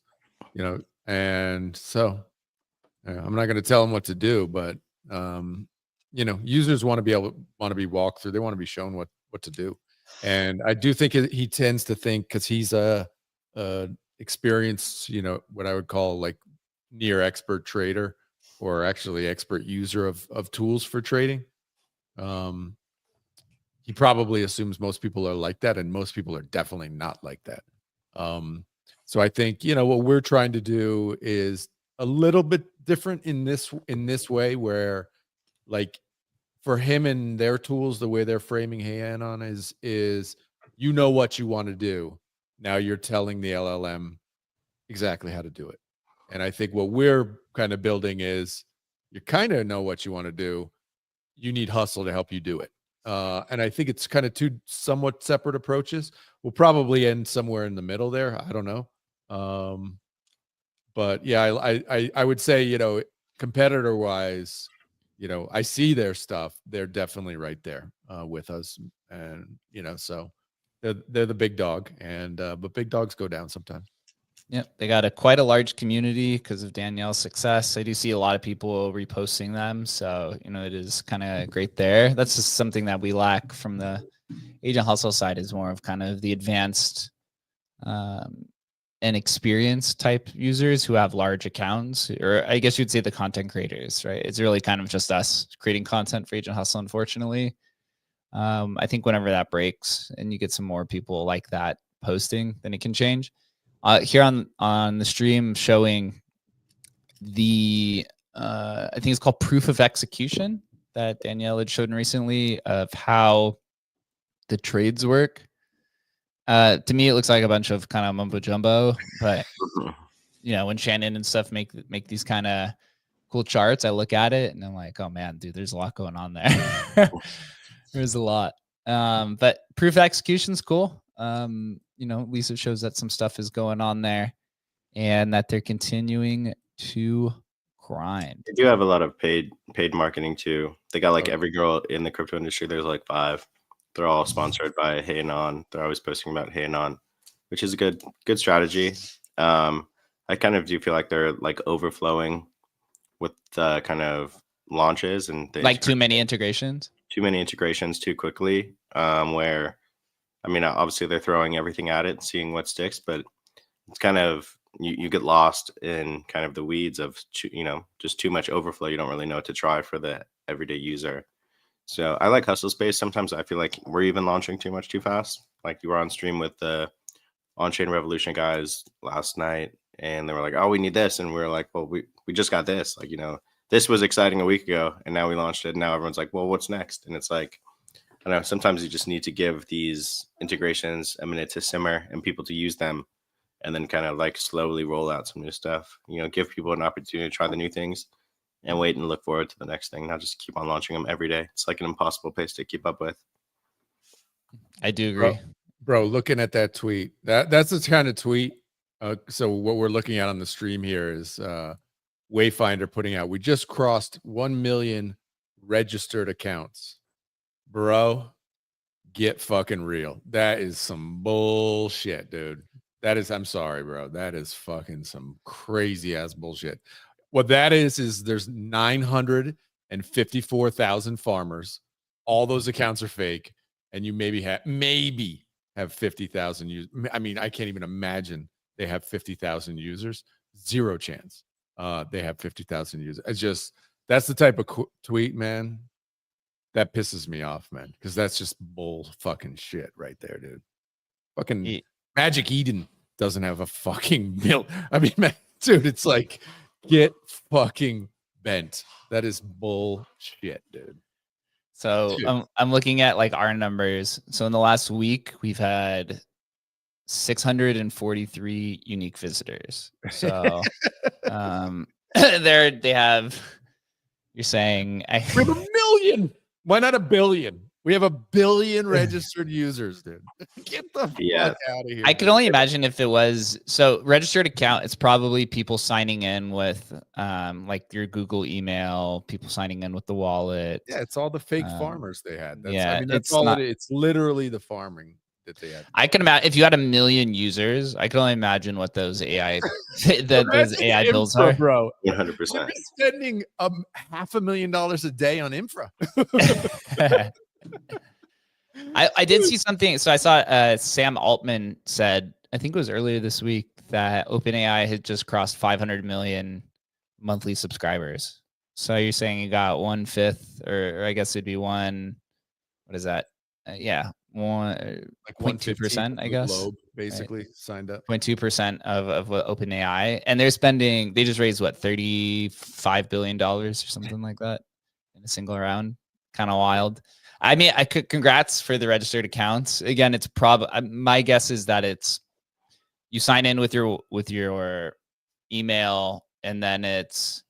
And so I'm not going to tell them what to do, but users want to be walked through. They want to be shown what to do. And I do think he tends to think, because he's a experienced, what I would call like near expert trader, or actually expert user of tools for trading. He probably assumes most people are like that, and most people are definitely not like that. So I think, what we're trying to do is a little bit different in this way, where like for him and their tools, the way they're framing Hanon is what you want to do. Now you're telling the LLM exactly how to do it. And I think what we're kind of building is, you kind of know what you want to do. You need hustle to help you do it. And I think it's kind of two somewhat separate approaches. We'll probably end somewhere in the middle there. I don't know. But yeah, I would say, competitor wise, I see their stuff. They're definitely right there with us. And, so they're the big dog, and but big dogs go down sometimes. Yep, they got quite a large community because of Danielle's success. I do see a lot of people reposting them, so it is kind of great there. That's just something that we lack from the agent hustle side, is more of kind of the advanced and experienced type users who have large accounts, or I guess you'd say the content creators, right? It's really kind of just us creating content for agent hustle, unfortunately. I think whenever that breaks and you get some more people like that posting, then it can change. Here on the stream, showing the I think it's called proof of execution that Danielle had shown recently, of how the trades work. To me, it looks like a bunch of kind of mumbo jumbo, but when Shannon and stuff make these kind of cool charts, I look at it and I'm like, oh man, dude, there's a lot going on there. There's a lot. But proof of execution's cool. At least it shows that some stuff is going on there and that they're continuing to grind. They do have a lot of paid marketing too. They got like every girl in the crypto industry. There's like 5. They're all sponsored by Hanon. They're always posting about Hanon, which is a good strategy. I kind of do feel like they're like overflowing with the kind of launches, and like too many integrations too quickly. Where, I mean, obviously they're throwing everything at it, seeing what sticks, but it's kind of, you get lost in kind of the weeds of, just too much overflow. You don't really know what to try for the everyday user. So I like hustle space. Sometimes I feel like we're even launching too much too fast. Like you were on stream with the on-chain revolution guys last night, and they were like, oh, we need this. And we were like, well, we just got this. Like, this was exciting a week ago, and now we launched it. And now everyone's like, well, what's next? And it's like, I don't know, sometimes you just need to give these integrations a minute to simmer and people to use them, and then kind of like slowly roll out some new stuff. Give people an opportunity to try the new things and wait and look forward to the next thing, not just keep on launching them every day. It's like an impossible pace to keep up with. I do agree. Bro, looking at that tweet, that's the kind of tweet. So what we're looking at on the stream here is Wayfinder putting out, we just crossed 1 million registered accounts. Bro, get fucking real. That is some bullshit, dude. I'm sorry, bro. That is fucking some crazy ass bullshit. What that is there's 954,000 farmers. All those accounts are fake, and you maybe have 50,000 users. I mean, I can't even imagine they have 50,000 users. Zero chance. They have 50,000 users. It's just, that's the type of tweet, man, that pisses me off, man, because that's just bull fucking shit right there, dude. Fucking Magic Eden. doesn't have a fucking mill. I mean, man, dude, it's like, get fucking bent. That is bullshit, dude. So I'm looking at like our numbers. So in the last week, we've had 643 unique visitors. So they have, you're saying we have 1 million. Why not 1 billion? We have 1 billion registered users, dude. Get the fuck out of here. I can only imagine if it was so registered account, it's probably people signing in with like your Google email, people signing in with the wallet. Yeah, it's all the fake farmers they had. That's, yeah, I mean, that's all it's literally the farming that they had. I can imagine if you had 1 million users, I can only imagine what those AI those AI bills are, bro. 100%. Spending $500,000 a day on infra. I did see something. So I saw Sam Altman said, I think it was earlier this week, that OpenAI had just crossed 500 million monthly subscribers. So you're saying you got 1/5, or I guess it'd be one. What is that? Yeah, like 0.2%, I guess. Globe basically signed up. 0.2% of what OpenAI, and they're spending. They just raised what, $35 billion or something like that in a single round. Kind of wild. I mean, I could congrats for the registered accounts. Again, it's my guess is that it's you sign in with your email, and then it's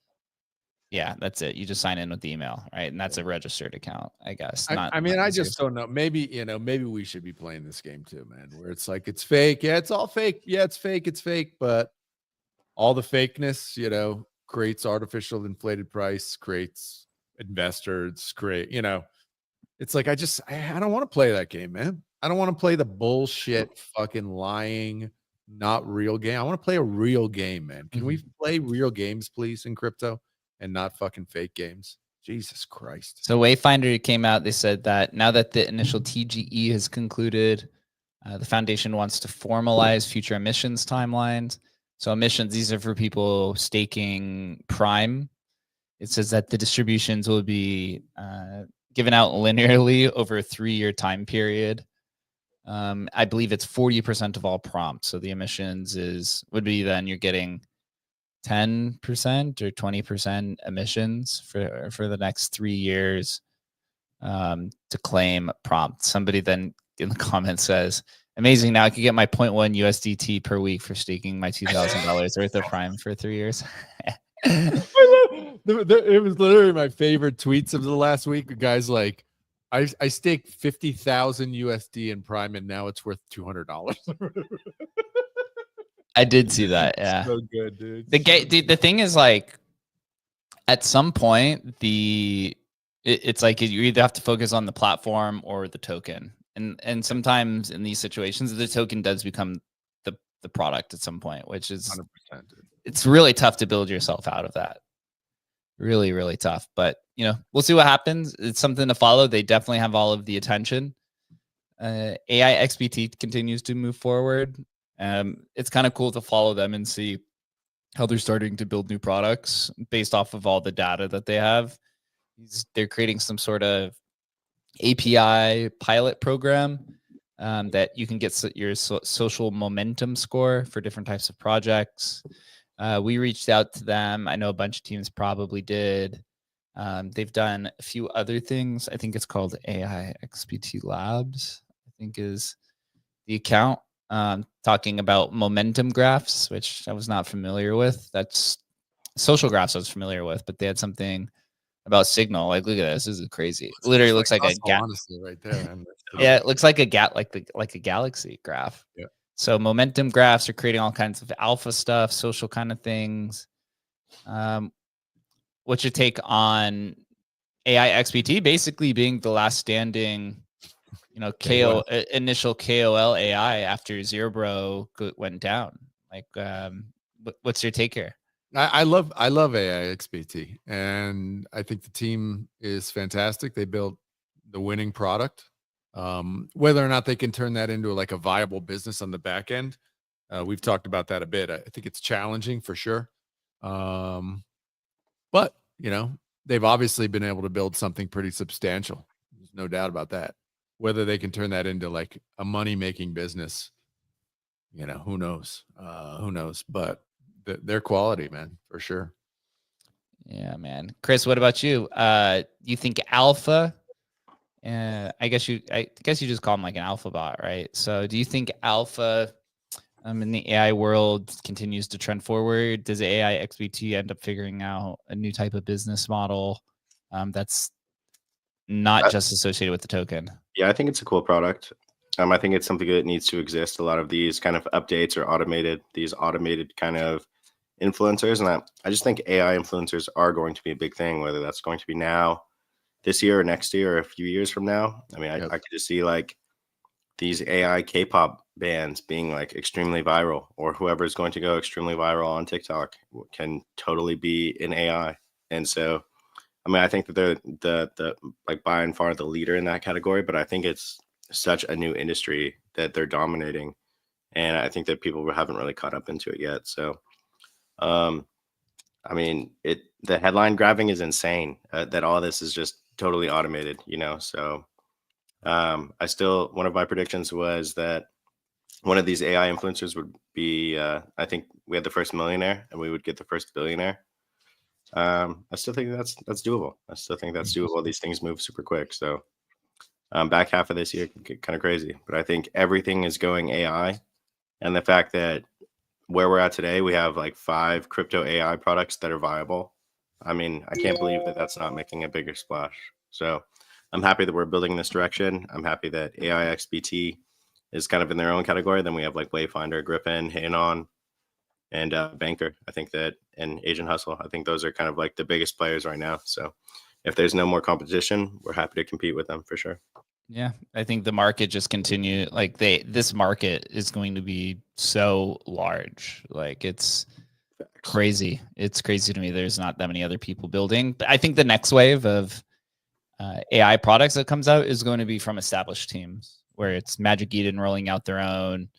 that's it. You just sign in with the email, right? And that's a registered account, I guess. I mean, I just don't know. Maybe maybe we should be playing this game too, man. Where it's like it's fake. Yeah, it's all fake. Yeah, it's fake. It's fake. But all the fakeness, creates artificial inflated price, creates investors, it's like I don't want to play that game, man. I don't want to play the bullshit fucking lying, not real game. I want to play a real game, man. Can we play real games, please, in crypto and not fucking fake games? Jesus Christ. So Wayfinder came out. They said that now that the initial TGE has concluded, the foundation wants to formalize future emissions timelines. So emissions, these are for people staking Prime. It says that the distributions will be given out linearly over a 3-year time period. I believe it's 40% of all prompts. So the emissions would be then you're getting 10% or 20% emissions for the next 3 years to claim prompt. Somebody then in the comments says, amazing, now I could get my 0.1 USDT per week for staking my $2,000 worth of Prime for 3 years. It was literally my favorite tweets of the last week. The guy's like, I staked 50,000 USD in Prime and now it's worth $200. I did see that. Yeah, so good, dude. The thing is, like, at some point, it's like you either have to focus on the platform or the token, and sometimes in these situations, the token does become the product at some point, which is 100%. It's really tough to build yourself out of that. Really, really tough. But we'll see what happens. It's something to follow. They definitely have all of the attention. AI XBT continues to move forward. It's kind of cool to follow them and see how they're starting to build new products based off of all the data that they have. They're creating some sort of API pilot program that you can get your social momentum score for different types of projects. We reached out to them. I know a bunch of teams probably did. They've done a few other things. I think it's called AI XBT Labs, I think is the account. Talking about momentum graphs, which I was not familiar with. That's social graphs I was familiar with, but they had something about signal. Like, look at this. This is crazy. It literally looks like a honestly right there. Yeah, it looks like a like a galaxy graph. Yeah. So momentum graphs are creating all kinds of alpha stuff, social kind of things. What's your take on AI XBT basically being the last standing, initial KOL AI after Zero went down? Like, what's your take here? I love AI XBT, and I think the team is fantastic. They built the winning product. Whether or not they can turn that into like a viable business on the back end, we've talked about that a bit. I think it's challenging for sure. But they've obviously been able to build something pretty substantial. There's no doubt about that. Whether they can turn that into like a money-making business, you know, who knows? Who knows? But their quality, man, for sure. Yeah, man. Chris, what about you? You think alpha? I guess you just call them like an alpha bot, right? So do you think alpha in the AI world continues to trend forward? Does AI XBT end up figuring out a new type of business model that's not just associated with the token? Yeah, I think it's a cool product. I think it's something that needs to exist. A lot of these kind of updates are these automated kind of influencers. And I just think AI influencers are going to be a big thing, whether that's going to be now, this year or next year or a few years from now. I mean, I could just see like these AI K-pop bands being like extremely viral, or whoever is going to go extremely viral on TikTok can totally be in AI. And so, I mean, I think that they're the like by and far the leader in that category, but I think it's such a new industry that they're dominating. And I think that people haven't really caught up into it yet. So, I mean, the headline grabbing is insane that all this is just totally automated, you know? So, one of my predictions was that one of these AI influencers would be, I think we had the first millionaire and we would get the first billionaire. I still think that's doable. I still think that's doable. These things move super quick. So back half of this year can get kind of crazy, but I think everything is going AI, and the fact that where we're at today, we have like 5 crypto AI products that are viable. I mean, I can't believe that that's not making a bigger splash. So I'm happy that we're building in this direction. I'm happy that AI XBT is kind of in their own category. Then we have like Wayfinder, Griffin, Hanon, and Banker. I think that, and Asian Hustle. I think those are kind of like the biggest players right now. So if there's no more competition, we're happy to compete with them for sure. Yeah, I think the market just continue like this market is going to be so large. Like it's crazy. It's crazy to me. There's not that many other people building. But I think the next wave of AI products that comes out is going to be from established teams, where it's Magic Eden rolling out their own.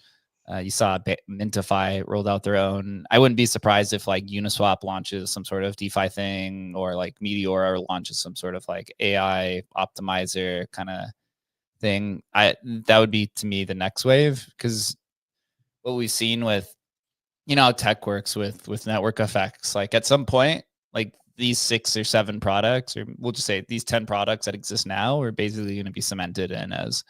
You saw NFTFi rolled out their own. I wouldn't be surprised if like Uniswap launches some sort of DeFi thing, or like Meteor launches some sort of like AI optimizer kind of thing. That would be to me the next wave, because what we've seen with, you know, how tech works with network effects, like at some point, like these 6 or 7 products, or we'll just say these 10 products that exist now are basically going to be cemented in as,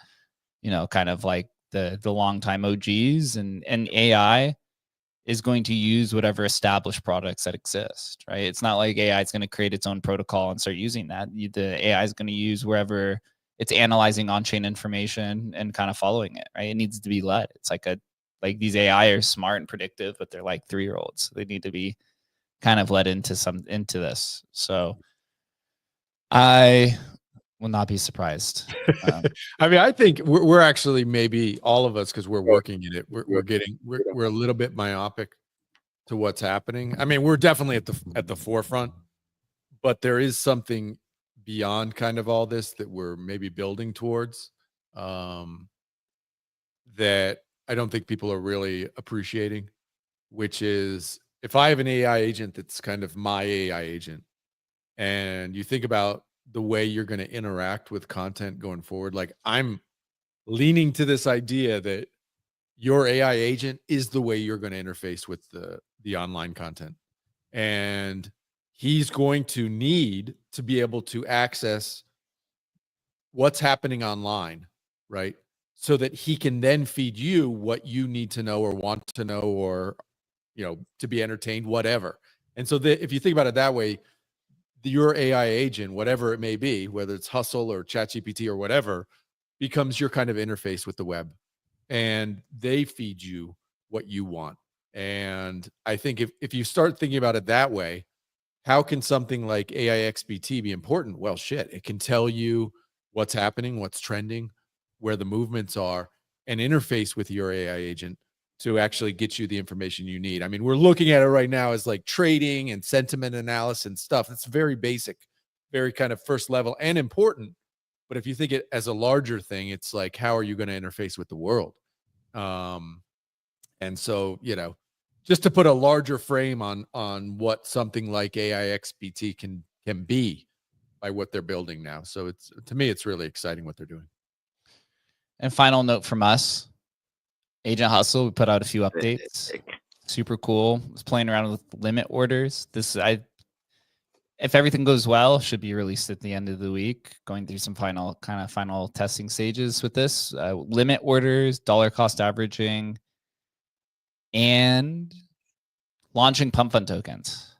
you know, kind of like the long time OGs, and AI is going to use whatever established products that exist, right? It's not like AI is going to create its own protocol and start using that. The AI is going to use wherever it's analyzing on-chain information and kind of following it, right? It needs to be led. It's like these AI are smart and predictive, but they're like 3-year-olds. They need to be kind of led into this. So I will not be surprised. I mean, I think we're actually, maybe all of us, because we're working in it, we're a little bit myopic to what's happening. I mean, we're definitely at the forefront, but there is something beyond kind of all this that we're maybe building towards, that I don't think people are really appreciating, which is, if I have an AI agent that's kind of my AI agent, and you think about the way you're going to interact with content going forward, like I'm leaning to this idea that your AI agent is the way you're going to interface with the online content. And he's going to need to be able to access what's happening online, right? So that he can then feed you what you need to know or want to know, or, you know, to be entertained, whatever. And so if you think about it that way, your AI agent, whatever it may be, whether it's Hustle or ChatGPT or whatever, becomes your kind of interface with the web, and they feed you what you want. And I think if you start thinking about it that way, how can something like AI XBT be important? Well, shit, it can tell you what's happening, what's trending, where the movements are, and interface with your AI agent to actually get you the information you need. I mean, we're looking at it right now as like trading and sentiment analysis and stuff. It's very basic, very kind of first level and important. But if you think it as a larger thing, it's like, how are you going to interface with the world? And so, you know, just to put a larger frame on what something like AI XBT can be by what they're building now. So it's, to me, it's really exciting what they're doing. And final note from us, Agent Hustle, we put out a few updates. Super cool. I was playing around with limit orders. If everything goes well, should be released at the end of the week. Going through some final testing stages with this. Limit orders, dollar cost averaging, and launching pump fund tokens.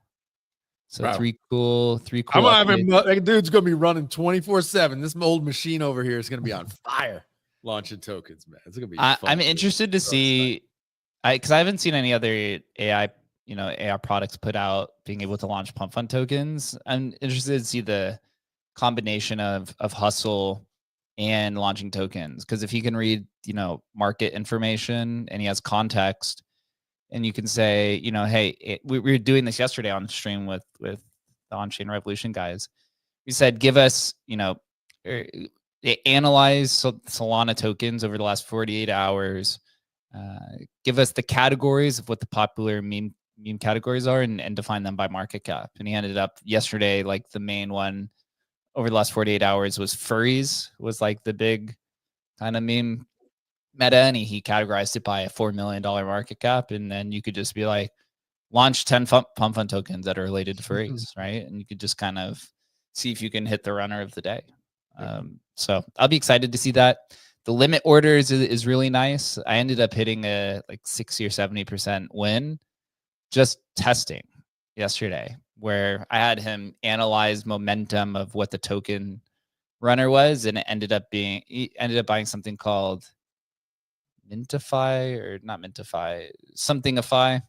So Bro, three cool. I'm gonna have him. That dude's gonna be running 24/7. This old machine over here is gonna be on fire launching tokens, man. It's gonna be. I'm interested to see, because I haven't seen any other AI products put out being able to launch pump fund tokens. I'm interested to see the combination of Hustle and launching tokens, because if he can read market information and he has context, and you can say, hey, we were doing this yesterday on stream with the on-chain revolution guys. We said, give us, analyze Solana tokens over the last 48 hours. Give us the categories of what the popular meme categories are, and define them by market cap. And he ended up yesterday, like the main one over the last 48 hours was furries, was like the big kind of meme meta, and he categorized it by a $4 million market cap. And then you could just be like, launch 10 pump fund tokens that are related to furries, right? And you could just kind of see if you can hit the runner of the day. So I'll be excited to see that. The limit orders is really nice. I ended up hitting a like 60 or 70% win just testing yesterday, where I had him analyze momentum of what the token runner was, and it he ended up buying something called NFTFi, or not NFTFi, something-ify.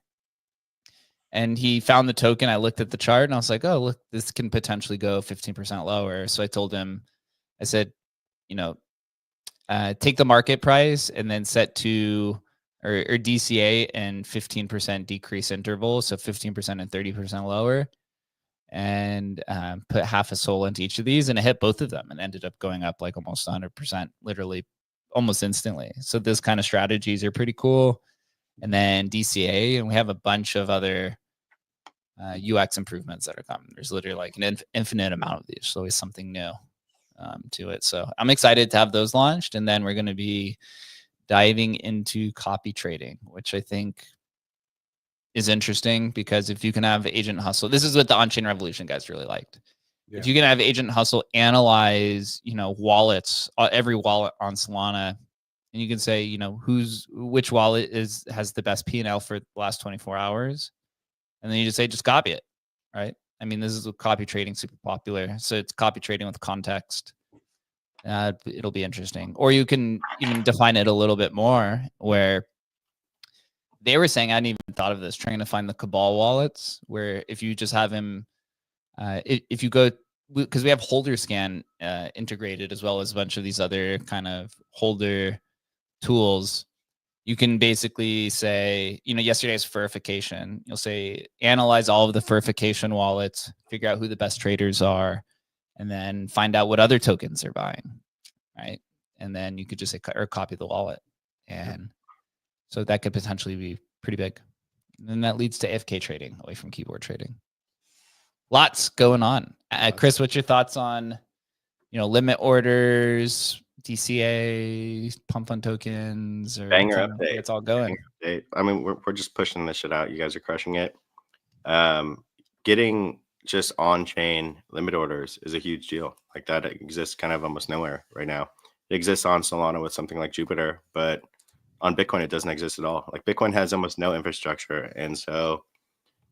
And he found the token. I looked at the chart and I was like, oh, look, this can potentially go 15% lower. So I told him, I said, take the market price and then set to or DCA and 15% decrease interval. So 15% and 30% lower. And put half a soul into each of these, and it hit both of them and ended up going up like almost 100%, literally almost instantly. So this kind of strategies are pretty cool. And then DCA, and we have a bunch of other UX improvements that are coming. There's literally like an infinite amount of these. There's always something new to it. So I'm excited to have those launched. And then we're going to be diving into copy trading, which I think is interesting, because if you can have Agent Hustle, this is what the on-chain revolution guys really liked. Yeah. If you can have Agent Hustle analyze, wallets, every wallet on Solana, and you can say, which wallet has the best P&L for the last 24 hours. And then you just say, just copy it, right? I mean, this is copy trading, super popular. So it's copy trading with context. It'll be interesting. Or you can even define it a little bit more, where they were saying, I hadn't even thought of this, trying to find the Cabal wallets, where if you just have him, if you go, because we have holder scan integrated, as well as a bunch of these other kind of holder tools, you can basically say, yesterday's verification, you'll say, analyze all of the verification wallets, figure out who the best traders are, and then find out what other tokens they're buying, right? And then you could just say, or copy the wallet. And so that could potentially be pretty big. And then that leads to AFK trading, away from keyboard trading. Lots going on. Chris, what's your thoughts on, limit orders, DCA, pump fund tokens, or banger update? It's all going. I mean, we're just pushing this shit out. You guys are crushing it. Getting just on-chain limit orders is a huge deal. Like, that exists kind of almost nowhere right now. It exists on Solana with something like Jupiter, but on Bitcoin, it doesn't exist at all. Like, Bitcoin has almost no infrastructure. And so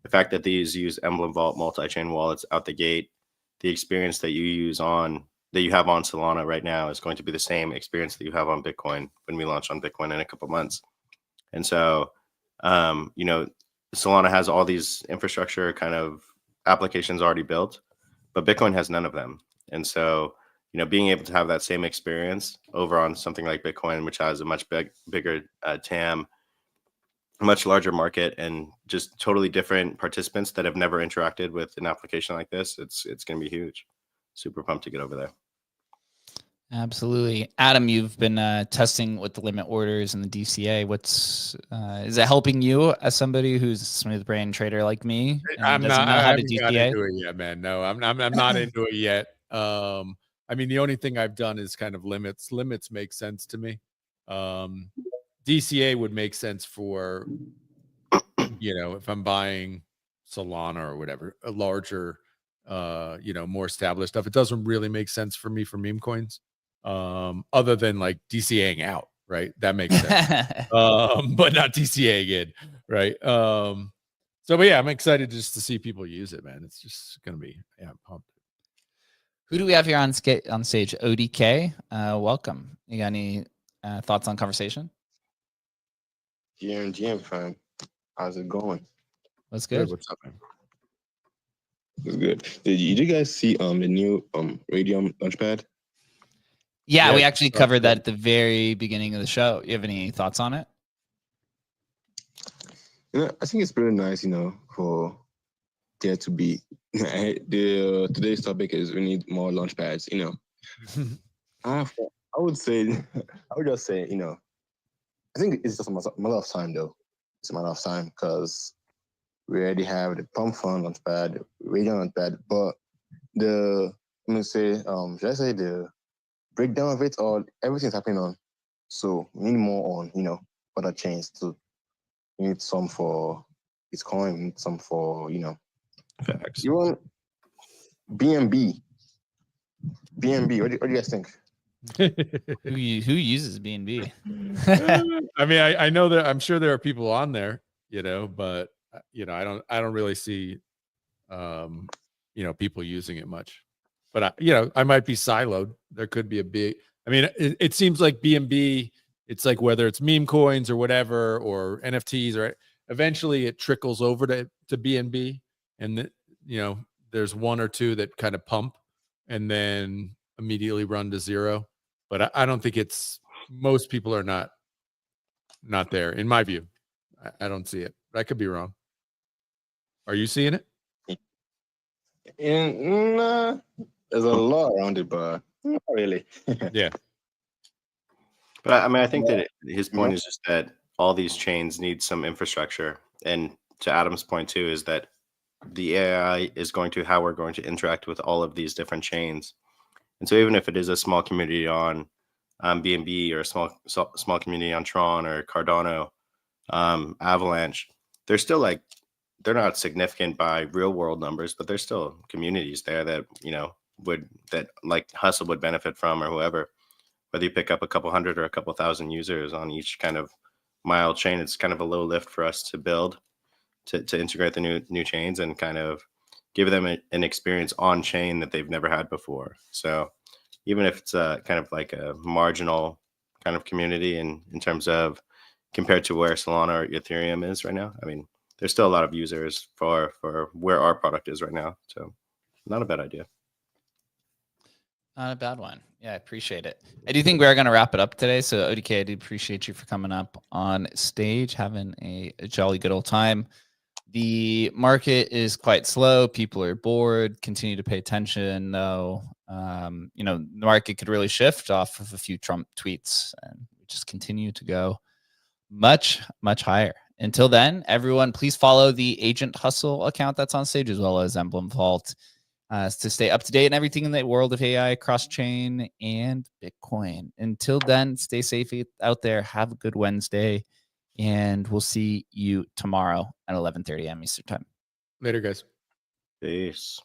the fact that these use Emblem Vault multi-chain wallets out the gate, the experience that you have on Solana right now is going to be the same experience that you have on Bitcoin when we launch on Bitcoin in a couple months. And so, Solana has all these infrastructure kind of applications already built, but Bitcoin has none of them. And so, being able to have that same experience over on something like Bitcoin, which has a much bigger TAM, a much larger market, and just totally different participants that have never interacted with an application like this, it's going to be huge. Super pumped to get over there. Absolutely. Adam, you've been testing with the limit orders and the DCA. Is it helping you as somebody who's a smooth brain trader like me? I'm not into it yet, man. No, I'm not into it yet. I mean, the only thing I've done is kind of limits. Limits make sense to me. DCA would make sense for, if I'm buying Solana or whatever, a larger, more established stuff. It doesn't really make sense for me for meme coins, other than like DCAing out, right? That makes sense. But not DCAing in, right? But yeah, I'm excited just to see people use it, man. It's just gonna be, I'm pumped. Who do we have here on stage? ODK, welcome. You got any thoughts on conversation? GM fam, how's it going? What's good? What's up, man? It's good. Did you guys see the new Radium Launchpad? Yeah, we actually covered that at the very beginning of the show. You have any thoughts on it? I think it's pretty nice, for there to be. Today's topic is we need more launchpads. I would just say, I think it's just a matter of time, though. It's a matter of time because we already have the Pump Fund Launchpad, Radium Launchpad, but should I say the breakdown of it, or everything's happening on? So we need more on, other chains. So we need some for Bitcoin, we need some for, Facts. you want BNB. What do you guys think? Who uses BNB? I mean, I know that I'm sure there are people on there, but I don't really see people using it much. But I might be siloed. There could be a big. I mean, it seems like BNB. It's like whether it's meme coins or whatever, or NFTs, or eventually it trickles over to BNB, and there's one or two that kind of pump and then immediately run to zero. But I don't think most people are not there, in my view. I don't see it. I could be wrong. Are you seeing it? There's a lot around it, but not really. Yeah. But I mean, I think that his point is just that all these chains need some infrastructure. And to Adam's point too, is that the AI is how we're going to interact with all of these different chains. And so even if it is a small community on BNB, or a small community on Tron or Cardano, Avalanche, they're still they're not significant by real world numbers, but there's still communities there that, Hustle would benefit from, or whoever. Whether you pick up a couple hundred or a couple thousand users on each kind of mile chain, it's kind of a low lift for us to build, to integrate the new chains and kind of give them an experience on chain that they've never had before. So even if it's kind of like a marginal kind of community in terms of compared to where Solana or Ethereum is right now, I mean, there's still a lot of users for where our product is right now. So not a bad idea. Not a bad one. Yeah, I appreciate it. I do think we're going to wrap it up today. So ODK, I do appreciate you for coming up on stage, having a jolly good old time. The market is quite slow. People are bored. Continue to pay attention, though. The market could really shift off of a few Trump tweets, and just continue to go much, much higher. Until then, everyone, please follow the Agent Hustle account that's on stage, as well as Emblem Vault, to stay up to date in everything in the world of AI, cross-chain, and Bitcoin. Until then, stay safe out there. Have a good Wednesday, and we'll see you tomorrow at 11:30 a.m. Eastern Time. Later, guys. Peace.